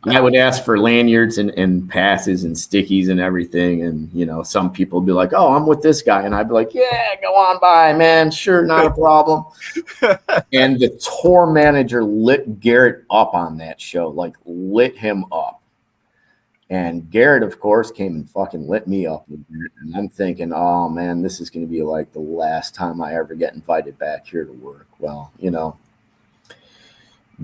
I would ask for lanyards and passes and stickies and everything. And, you know, some people would be like, oh, I'm with this guy. And I'd be like, yeah, go on by, man. Sure, not a problem. And the tour manager lit Garrett up on that show, like lit him up. And Garrett, of course, came and fucking lit me up. And I'm thinking, oh, man, this is going to be like the last time I ever get invited back here to work. Well, you know,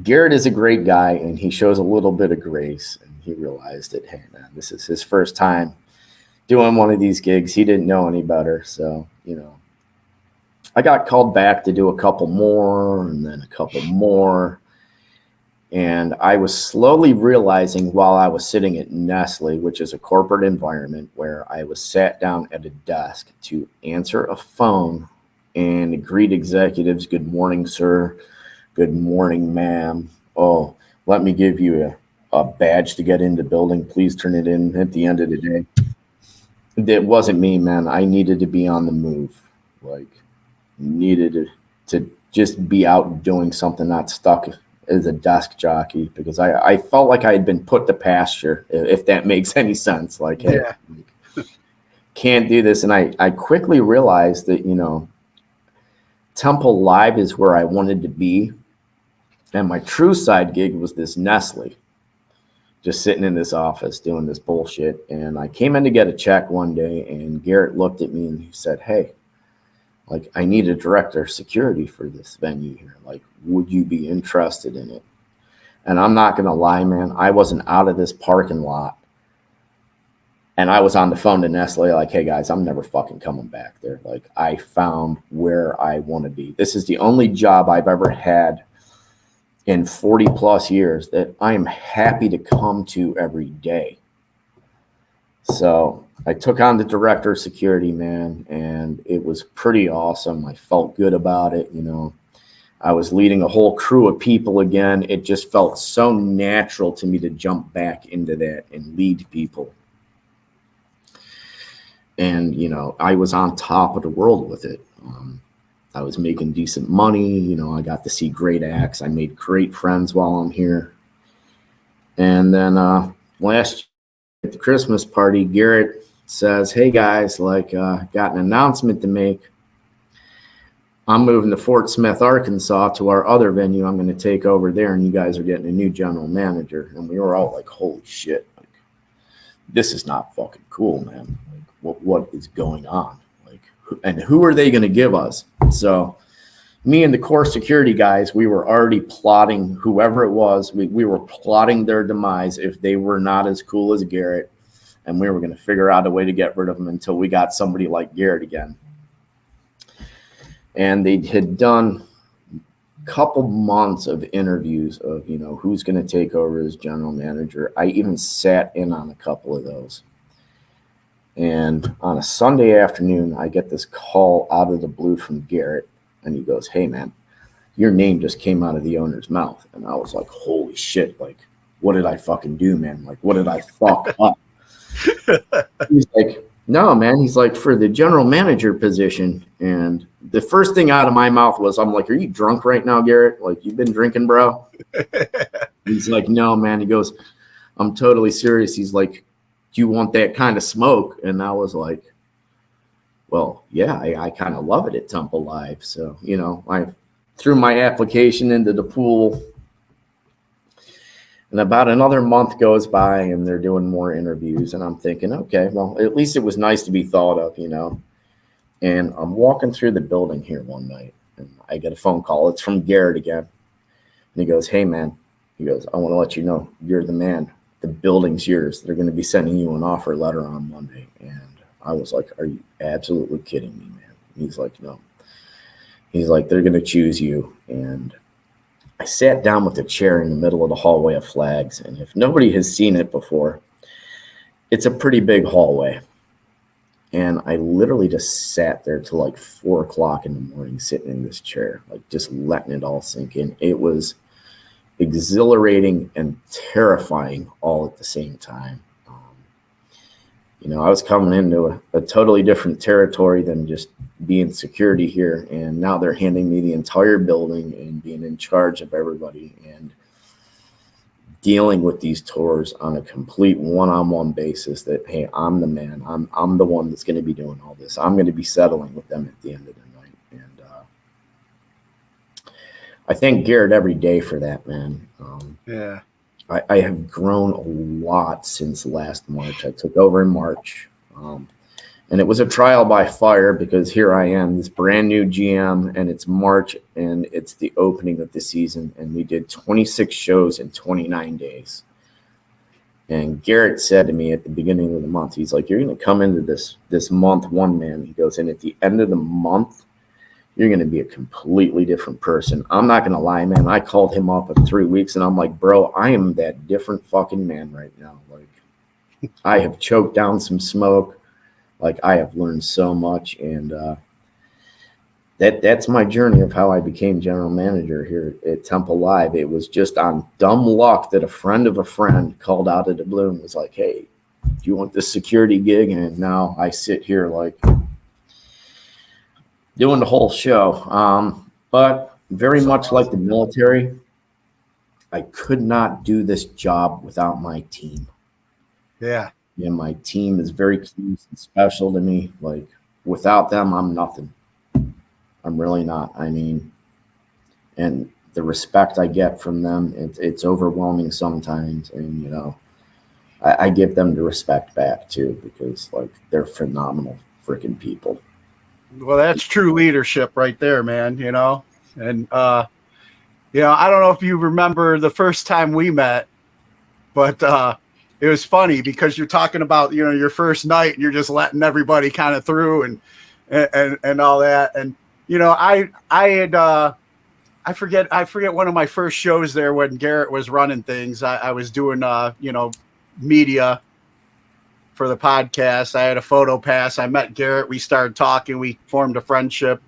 Garrett is a great guy, and he shows a little bit of grace. And he realized that, hey, man, this is his first time doing one of these gigs. He didn't know any better. So, you know, I got called back to do a couple more and then a couple more. And I was slowly realizing while I was sitting at Nestle, which is a corporate environment where I was sat down at a desk to answer a phone and greet executives. Good morning, sir. Good morning, ma'am. Oh, let me give you a badge to get in the building. Please turn it in at the end of the day. That wasn't me, man. I needed to be on the move. Like, needed to just be out doing something, not stuck as a desk jockey, because I felt like I had been put to pasture, if that makes any sense. Like, hey, can't do this. And I quickly realized that, you know, TempleLive is where I wanted to be. And my true side gig was this Nestle, just sitting in this office doing this bullshit. And I came in to get a check one day, and Garrett looked at me and he said, hey, like, I need a director of security for this venue here. Like, would you be interested in it? And I'm not going to lie, man. I wasn't out of this parking lot. And I was on the phone to Nestle like, hey, guys, I'm never fucking coming back there. Like, I found where I want to be. This is the only job I've ever had in 40 plus years that I am happy to come to every day. So I took on the director of security, man, and it was pretty awesome. I felt good about it. You know, I was leading a whole crew of people again. It just felt so natural to me to jump back into that and lead people. And, you know, I was on top of the world with it. I was making decent money. You know, I got to see great acts. I made great friends while I'm here. And then last year at the Christmas party, Garrett says, hey, guys, like, got an announcement to make. I'm moving to Fort Smith, Arkansas, to our other venue. I'm going to take over there, and you guys are getting a new general manager. And we were all like, holy shit. Like, this is not fucking cool, man. Like, what is going on? Like, and who are they going to give us? So me and the core security guys, we were already plotting whoever it was. We were plotting their demise if they were not as cool as Garrett. And we were going to figure out a way to get rid of them until we got somebody like Garrett again. And they had done a couple months of interviews of, you know, who's going to take over as general manager. I even sat in on a couple of those. And on a Sunday afternoon, I get this call out of the blue from Garrett. And he goes, hey, man, your name just came out of the owner's mouth. And I was like, holy shit. Like, what did I fucking do, man? Like, what did I fuck up? He's like, no, man. He's like, for the general manager position. And the first thing out of my mouth was, I'm like, are you drunk right now, Garrett? Like, you've been drinking, bro? He's like, no, man. He goes, I'm totally serious. He's like, do you want that kind of smoke? And I was like, well, yeah, I kind of love it at TempleLive. So, you know, I threw my application into the pool. And about another month goes by, and they're doing more interviews. And I'm thinking, okay, well, at least it was nice to be thought of, you know. And I'm walking through the building here one night, and I get a phone call. It's from Garrett again. And he goes, hey, man. He goes, I want to let you know you're the man. The building's yours. They're going to be sending you an offer letter on Monday. And I was like, are you absolutely kidding me, man? He's like, no. He's like, they're going to choose you. And I sat down with a chair in the middle of the hallway of flags. And if nobody has seen it before, it's a pretty big hallway. And I literally just sat there till like 4 o'clock in the morning, sitting in this chair, like just letting it all sink in. It was exhilarating and terrifying all at the same time. I was coming into a totally different territory than just being security here. And now they're handing me the entire building and being in charge of everybody and dealing with these tours on a complete one-on-one basis that, hey, I'm the man. I'm the one that's going to be doing all this. I'm going to be settling with them at the end of the night. And I thank Garrett every day for that, man. Yeah. I have grown a lot since last March. I took over in March, and it was a trial by fire because here I am, this brand new GM, and it's March, and it's the opening of the season, and we did 26 shows in 29 days. And Garrett said to me at the beginning of the month, he's like, you're going to come into this month one man. He goes, and at the end of the month, you're going to be a completely different person. I'm not going to lie, man. I called him up in 3 weeks, and I'm like, bro, I am that different fucking man right now. Like, I have choked down some smoke. Like, I have learned so much, and that's my journey of how I became general manager here at TempleLive. It was just on dumb luck that a friend of a friend called out of the blue and was like, hey, do you want this security gig? And now I sit here like doing the whole show. But very much like the military, I could not do this job without my team. Yeah. And my team is very key and special to me. Like, without them, I'm nothing. I'm really not. I mean, and the respect I get from them, it's overwhelming sometimes. And, I give them the respect back too, because like, they're phenomenal freaking people. Well, that's true leadership right there, man, and, I don't know if you remember the first time we met, but, it was funny because you're talking about, your first night and you're just letting everybody kind of through and all that. And, I forget one of my first shows there when Garrett was running things. I was doing, media for the podcast. I had a photo pass. I met Garrett. We started talking. We formed a friendship.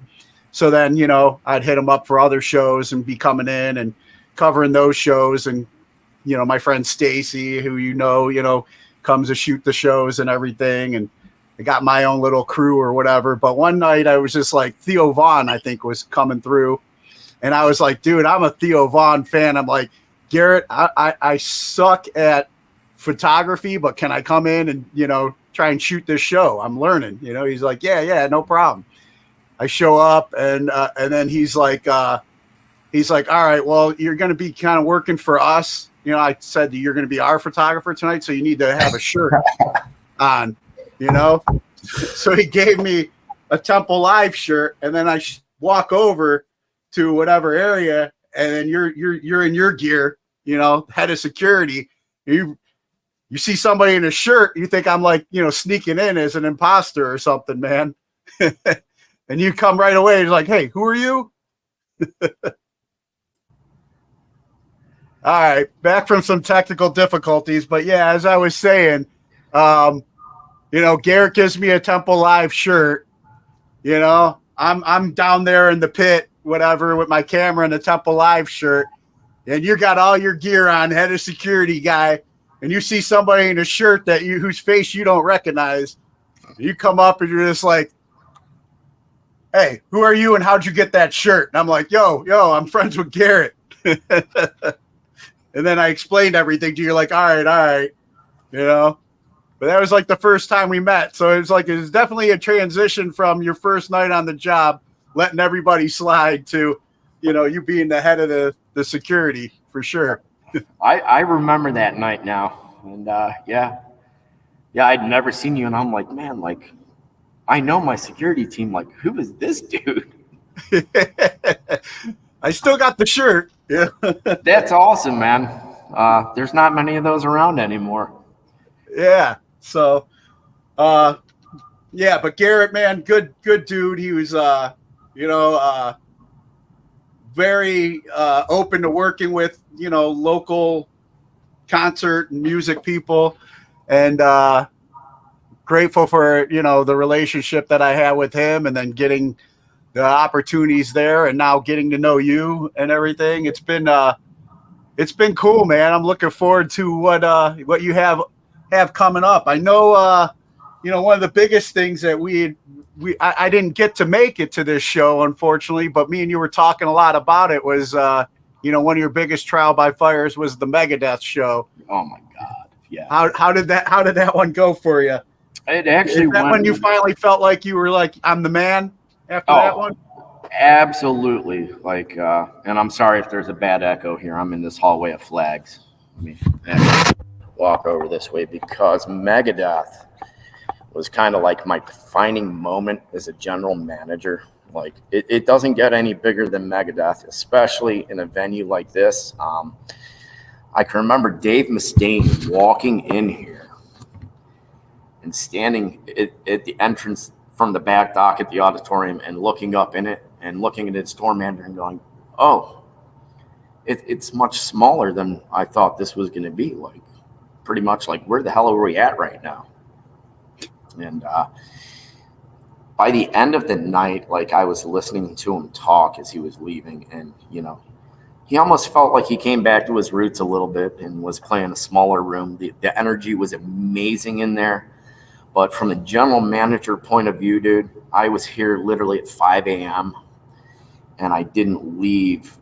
So then, I'd hit him up for other shows and be coming in and covering those shows. And, my friend Stacy, who, comes to shoot the shows and everything. And I got my own little crew or whatever. But one night I was just like, Theo Vaughn, I think, was coming through. And I was like, dude, I'm a Theo Vaughn fan. I'm like, Garrett, I suck at photography, but can I come in and, try and shoot this show? I'm learning, he's like, yeah, no problem. I show up and then he's like, all right, well, you're going to be kind of working for us. I said that you're going to be our photographer tonight, so you need to have a shirt on, So he gave me a TempleLive shirt, and then I walk over to whatever area, and then you're in your gear, head of security. You see somebody in a shirt, you think I'm like, sneaking in as an imposter or something, man. And you come right away, you're like, hey, who are you? All right, back from some technical difficulties, but yeah, as I was saying, Garrett gives me a TempleLive shirt. I'm down there in the pit, whatever, with my camera and a TempleLive shirt, and you got all your gear on, head of security guy, and you see somebody in a shirt whose face you don't recognize. You come up and you're just like, hey, who are you and how'd you get that shirt? And I'm like, yo, I'm friends with Garrett. And then I explained everything to you. You're like, all right, But that was like the first time we met. So it was definitely a transition from your first night on the job, letting everybody slide to, you being the head of the security for sure. I remember that night now. And yeah, I'd never seen you. And I'm like, man, like, I know my security team. Like, who is this dude? I still got the shirt. Yeah. That's awesome, man. There's not many of those around anymore. Yeah. So, yeah, but Garrett, man, good dude. He was, very open to working with, local concert and music people, and grateful for, the relationship that I had with him, and then getting the opportunities there, and now getting to know you and everything. It's been cool, man. I'm looking forward to what you have coming up. I know one of the biggest things that I didn't get to make it to this show, unfortunately, but me and you were talking a lot about it was, one of your biggest trial by fires was the Megadeth show. Oh my God. Yeah. How did that one go for you? It actually Is that when you finally felt like you were like, I'm the man after that one? Absolutely. Like, and I'm sorry if there's a bad echo here. I'm in this hallway of flags. Let me walk over this way because Megadeth was kind of like my defining moment as a general manager. Like, it doesn't get any bigger than Megadeth, especially in a venue like this. I can remember Dave Mustaine walking in here and standing at the entrance from the back dock at the auditorium and looking up in it and looking at its door manager and going, oh, it's much smaller than I thought this was going to be. Like, pretty much like, where the hell are we at right now? And by the end of the night, like, I was listening to him talk as he was leaving, and, he almost felt like he came back to his roots a little bit and was playing a smaller room. The energy was amazing in there. But from a general manager point of view, dude, I was here literally at 5 a.m. and I didn't leave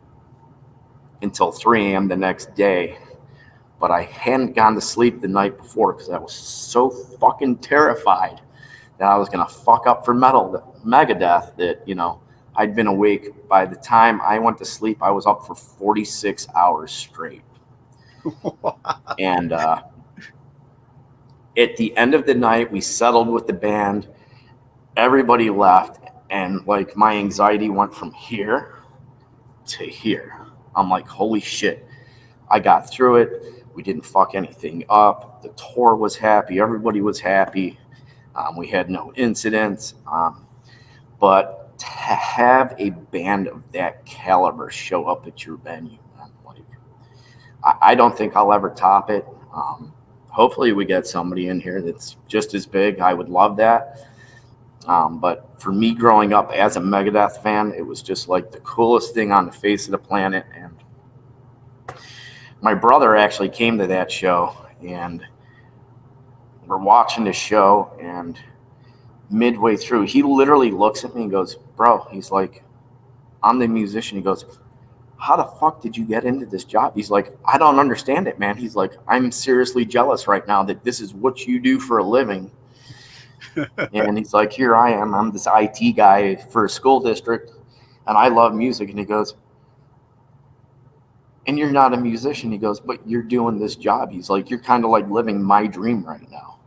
until 3 a.m. the next day. But I hadn't gone to sleep the night before because I was so fucking terrified that I was going to fuck up for Megadeth that, I'd been awake. By the time I went to sleep, I was up for 46 hours straight. And at the end of the night, we settled with the band. Everybody left, and like, my anxiety went from here to here. I'm like, holy shit. I got through it. We didn't fuck anything up. The tour was happy. Everybody was happy. We had no incidents. But to have a band of that caliber show up at your venue, man, like, I don't think I'll ever top it. Hopefully we get somebody in here that's just as big. I would love that. But for me, growing up as a Megadeth fan, it was just like the coolest thing on the face of the planet. And my brother actually came to that show, and we're watching the show, and midway through, he literally looks at me and goes, bro, he's like, I'm the musician. He goes, how the fuck did you get into this job? He's like, I don't understand it, man. He's like, I'm seriously jealous right now that this is what you do for a living. And he's like, here I am. I'm this IT guy for a school district, and I love music. And he goes, and you're not a musician. He goes, but you're doing this job. He's like, you're kind of like living my dream right now.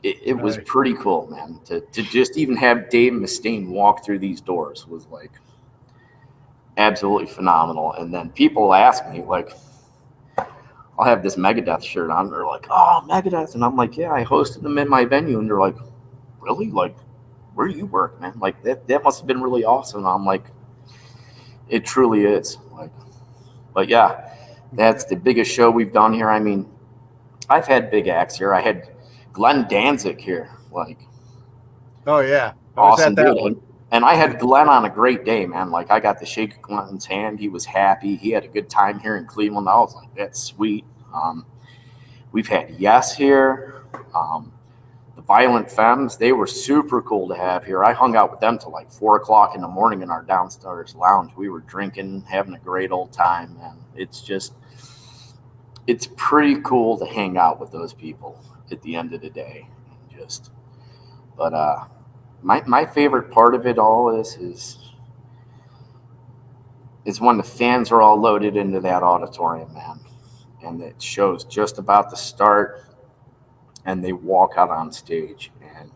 It was pretty cool, man. To just even have Dave Mustaine walk through these doors was like absolutely phenomenal. And then people ask me, like, I'll have this Megadeth shirt on. They're like, oh, Megadeth. And I'm like, yeah, I hosted them in my venue. And they're like, really? Like, where do you work, man? Like, that must have been really awesome. And I'm like, it truly is. Like, but yeah, that's the biggest show we've done here. I mean, I've had big acts here. I had Glenn Danzig here, like, oh yeah, awesome dude. And I had Glenn on a great day, man. Like, I got to shake Glenn's hand. He was happy. He had a good time here in Cleveland. I was like, that's sweet. We've had Yes here. The Violent Femmes, they were super cool to have here. I hung out with them till like 4 o'clock in the morning in our downstairs lounge. We were drinking, having a great old time, man. It's pretty cool to hang out with those people at the end of the day. But my favorite part of it all is when the fans are all loaded into that auditorium, man, and it shows just about to start, and they walk out on stage, and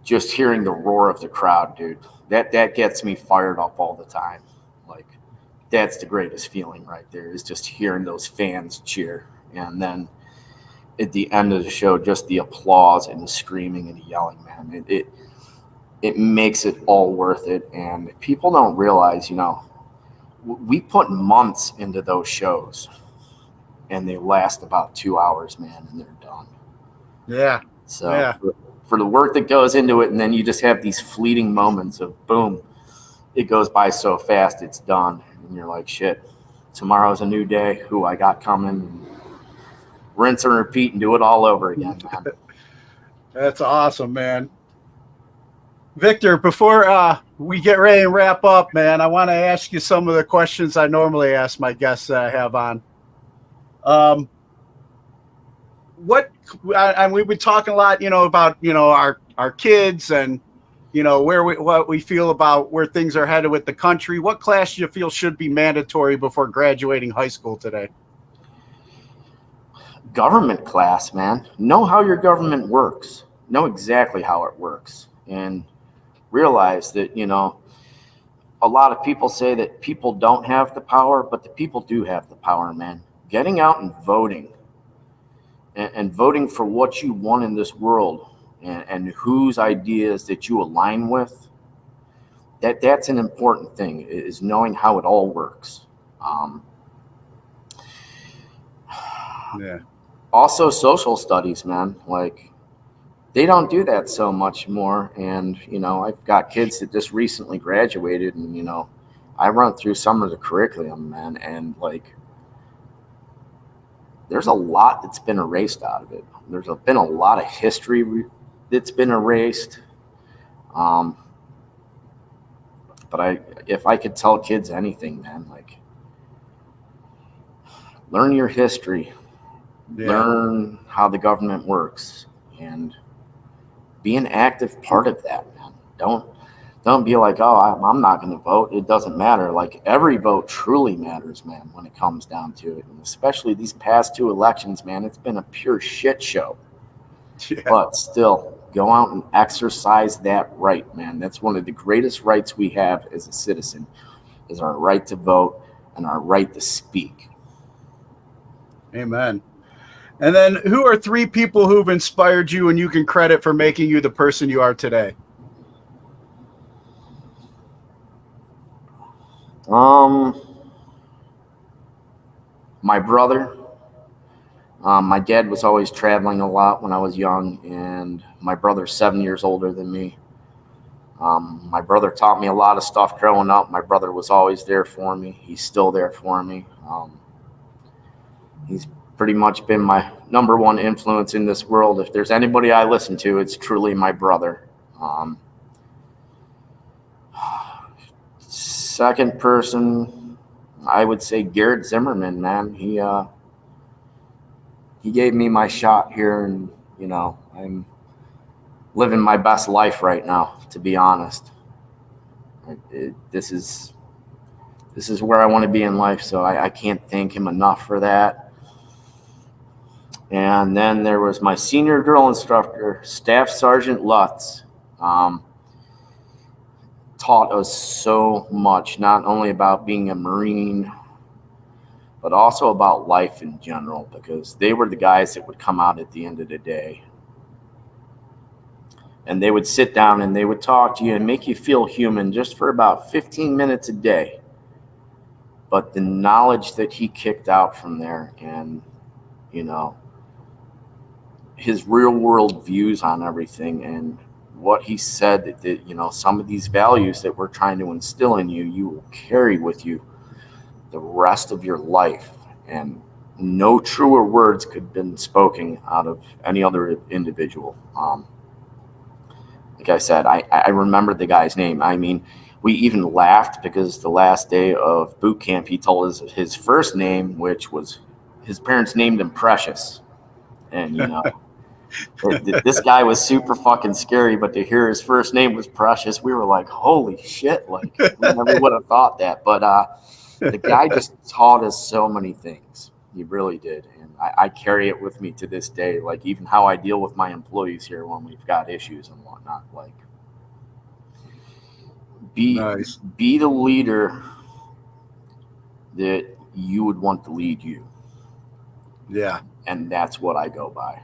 just hearing the roar of the crowd, dude, that gets me fired up all the time. Like, that's the greatest feeling right there, is just hearing those fans cheer. And then at the end of the show, just the applause and the screaming and the yelling, man, it makes it all worth it. And people don't realize, we put months into those shows, and they last about 2 hours, man, and they're done. Yeah. So yeah. For the work that goes into it, and then you just have these fleeting moments of boom, it goes by so fast, it's done. And you're like, shit, tomorrow's a new day. Who I got coming? rinse and repeat and do it all over again, man. That's awesome, man. Victor, before we get ready and wrap up, man, I want to ask you some of the questions I normally ask my guests that I have on. We've been talking a lot, about, our kids and, what we feel about where things are headed with the country. What class do you feel should be mandatory before graduating high school today? Government class, man. Know how your government works. Know exactly how it works. And realize that, a lot of people say that people don't have the power, but the people do have the power, man. Getting out and voting. And voting for what you want in this world and whose ideas that you align with, that's an important thing, is knowing how it all works. Yeah. Also, social studies, man. Like, they don't do that so much more. And, I've got kids that just recently graduated, and, I run through some of the curriculum, man, and, like, there's a lot that's been erased out of it. There's been a lot of history that's been erased. But if I could tell kids anything, man, like, learn your history, learn how the government works, and be an active part of that, man. Don't be like, oh, I'm not going to vote. It doesn't matter. Like, every vote truly matters, man, when it comes down to it. And especially these past 2 elections, man, it's been a pure shit show. Yeah. But still, go out and exercise that right, man. That's one of the greatest rights we have as a citizen, is our right to vote and our right to speak. Amen. And then, who are 3 people who've inspired you and you can credit for making you the person you are today? My brother. My dad was always traveling a lot when I was young, and my brother's 7 years older than me. My brother taught me a lot of stuff growing up. My brother was always there for me. He's still there for me. He's pretty much been my number one influence in this world. If there's anybody I listen to, it's truly my brother. Second person, I would say Garrett Zimmerman, man. He gave me my shot here, and I'm living my best life right now, to be honest. This is where I want to be in life, so I can't thank him enough for that. And then there was my senior drill instructor, Staff Sergeant Lutz. Taught us so much, not only about being a Marine, but also about life in general, because they were the guys that would come out at the end of the day. And they would sit down and they would talk to you and make you feel human just for about 15 minutes a day. But the knowledge that he kicked out from there, and, his real world views on everything, and what he said, that some of these values that we're trying to instill in you, you will carry with you the rest of your life. And no truer words could have been spoken out of any other individual. Like I said, I remember the guy's name. I mean, we even laughed because the last day of boot camp, he told us his first name, which was, his parents named him Precious. And, this guy was super fucking scary, but to hear his first name was Precious, we were like, holy shit, like, we never would have thought that. But the guy just taught us so many things. He really did. And I carry it with me to this day, like even how I deal with my employees here when we've got issues and whatnot. Like, be the leader that you would want to lead you. Yeah. And that's what I go by.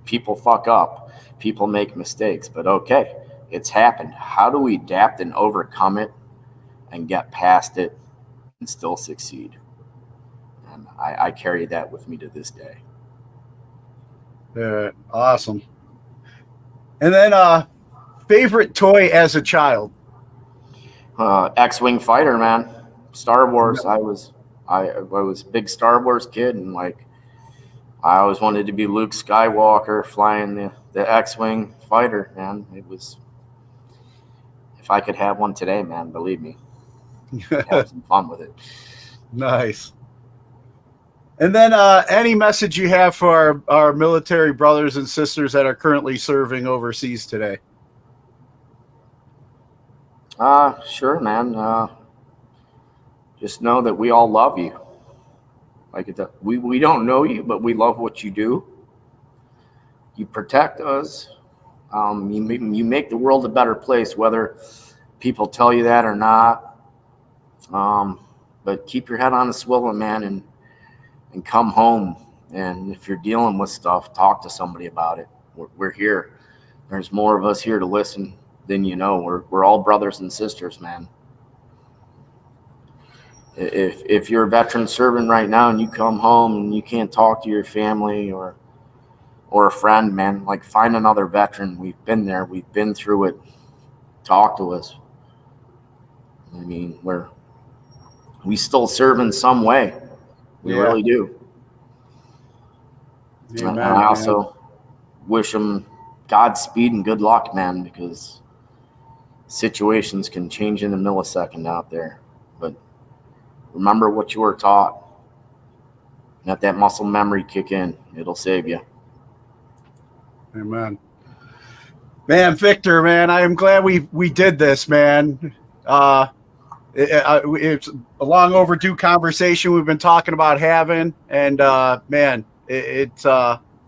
People fuck up, people make mistakes, but okay, it's happened. How do we adapt and overcome it and get past it and still succeed? And I carry that with me to this day. Awesome. And then favorite toy as a child? X-Wing fighter, man. Star Wars. I was a big Star Wars kid, and like, I always wanted to be Luke Skywalker flying the X-Wing fighter, man. It was, if I could have one today, man, believe me, have some fun with it. Nice. And then any message you have for our military brothers and sisters that are currently serving overseas today? Sure, man. Just know that we all love you. Like we don't know you, but we love what you do. You protect us. You make the world a better place, whether people tell you that or not. But keep your head on a swivel, man, and come home. And if you're dealing with stuff, talk to somebody about it. We're here. There's more of us here to listen than you know. We're all brothers and sisters, man. If you're a veteran serving right now and you come home and you can't talk to your family or a friend, man, like find another veteran. We've been there. We've been through it. Talk to us. I mean, we still serve in some way. We really do. Yeah, and I also wish them Godspeed and good luck, man, because situations can change in a millisecond out there. But remember what you were taught. Let that muscle memory kick in. It'll save you. Amen. Man, Victor, man, I am glad we did this, man. It's a long overdue conversation we've been talking about having, and man,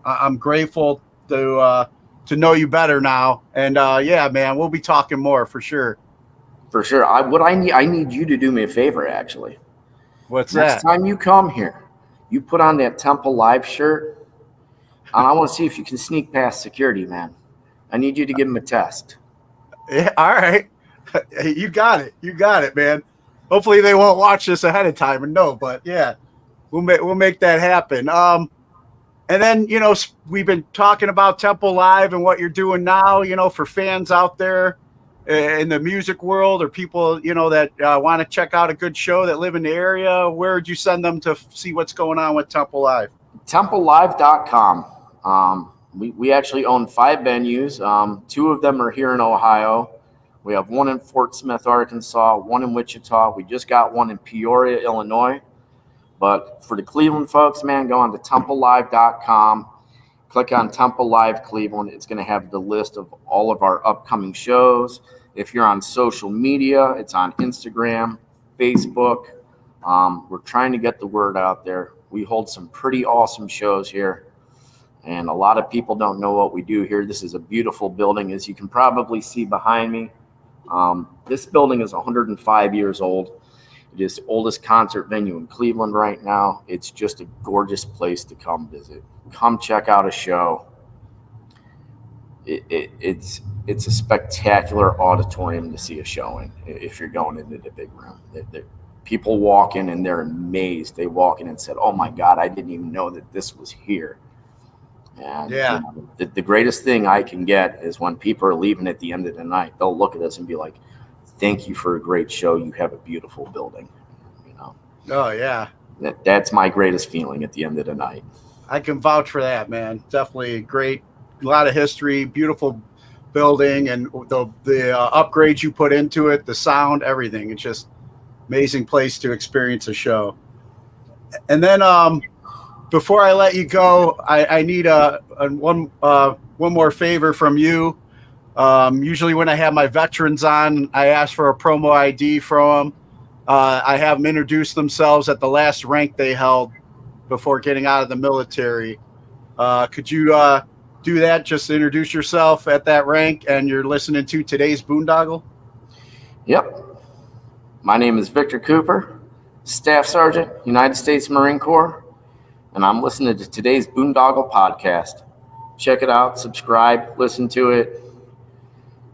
I'm grateful to know you better now. And yeah, man, we'll be talking more for sure. For sure. I need you to do me a favor, actually. What's that? Next time you come here, you put on that TempleLive shirt, and I want to see if you can sneak past security, man. I need you to give them a test. Yeah, all right. You got it, man. Hopefully they won't watch this ahead of time and know, but yeah, we'll make that happen. And then, you know, we've been talking about TempleLive and what you're doing now, you know, for fans out there in the music world or people, you know, that want to check out a good show that live in the area. Where would you send them to see what's going on with TempleLive? TempleLive.com. We actually own 5 venues. 2 of them are here in Ohio. We have 1 in Fort Smith, Arkansas, 1 in Wichita. We just got 1 in Peoria, Illinois. But for the Cleveland folks, man, go on to TempleLive.com. Click on TempleLive Cleveland. It's going to have the list of all of our upcoming shows. If you're on social media, it's on Instagram, Facebook. We're trying to get the word out there. We hold some pretty awesome shows here. And a lot of people don't know what we do here. This is a beautiful building, as you can probably see behind me. This building is 105 years old. It is the oldest concert venue in Cleveland right now. It's just a gorgeous place to come visit. Come check out a show. It's a spectacular auditorium to see a show in if you're going into the big room. People walk in and they're amazed. They walk in and said, "Oh my God, I didn't even know that this was here." And yeah, you know, the greatest thing I can get is when people are leaving at the end of the night, they'll look at us and be like, "Thank you for a great show. You have a beautiful building." You know. Oh yeah. That's my greatest feeling at the end of the night. I can vouch for that, man. Definitely great, a lot of history, beautiful building, and the upgrades you put into it, the sound, everything. It's just amazing place to experience a show. And then before I let you go, I need one more favor from you. Usually when I have my veterans on, I ask for a promo ID from them. I have them introduce themselves at the last rank they held before getting out of the military. Could you do that? Just introduce yourself at that rank, and you're listening to today's Boondoggle? Yep. My name is Victor Cooper, Staff Sergeant, United States Marine Corps, and I'm listening to today's Boondoggle podcast. Check it out, subscribe, listen to it.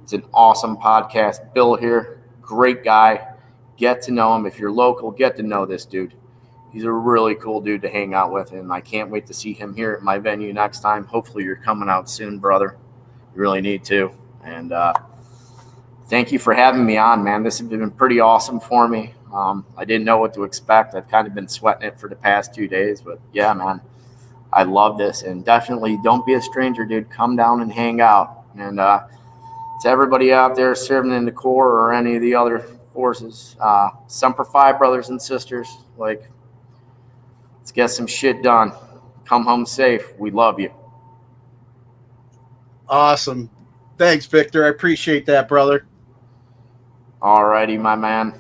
It's an awesome podcast. Bill here, great guy. Get to know him. If you're local, get to know this dude. He's a really cool dude to hang out with, and I can't wait to see him here at my venue next time. Hopefully you're coming out soon, brother. You really need to. And thank you for having me on, man. This has been pretty awesome for me. I didn't know what to expect. I've kind of been sweating it for the past 2 days, but yeah, man, I love this, and definitely don't be a stranger, dude. Come down and hang out. And to everybody out there serving in the Corps or any of the other forces, Semper Fi, brothers and sisters, like, let's get some shit done. Come home safe. We love you. Awesome. Thanks, Victor. I appreciate that, brother. All righty, my man.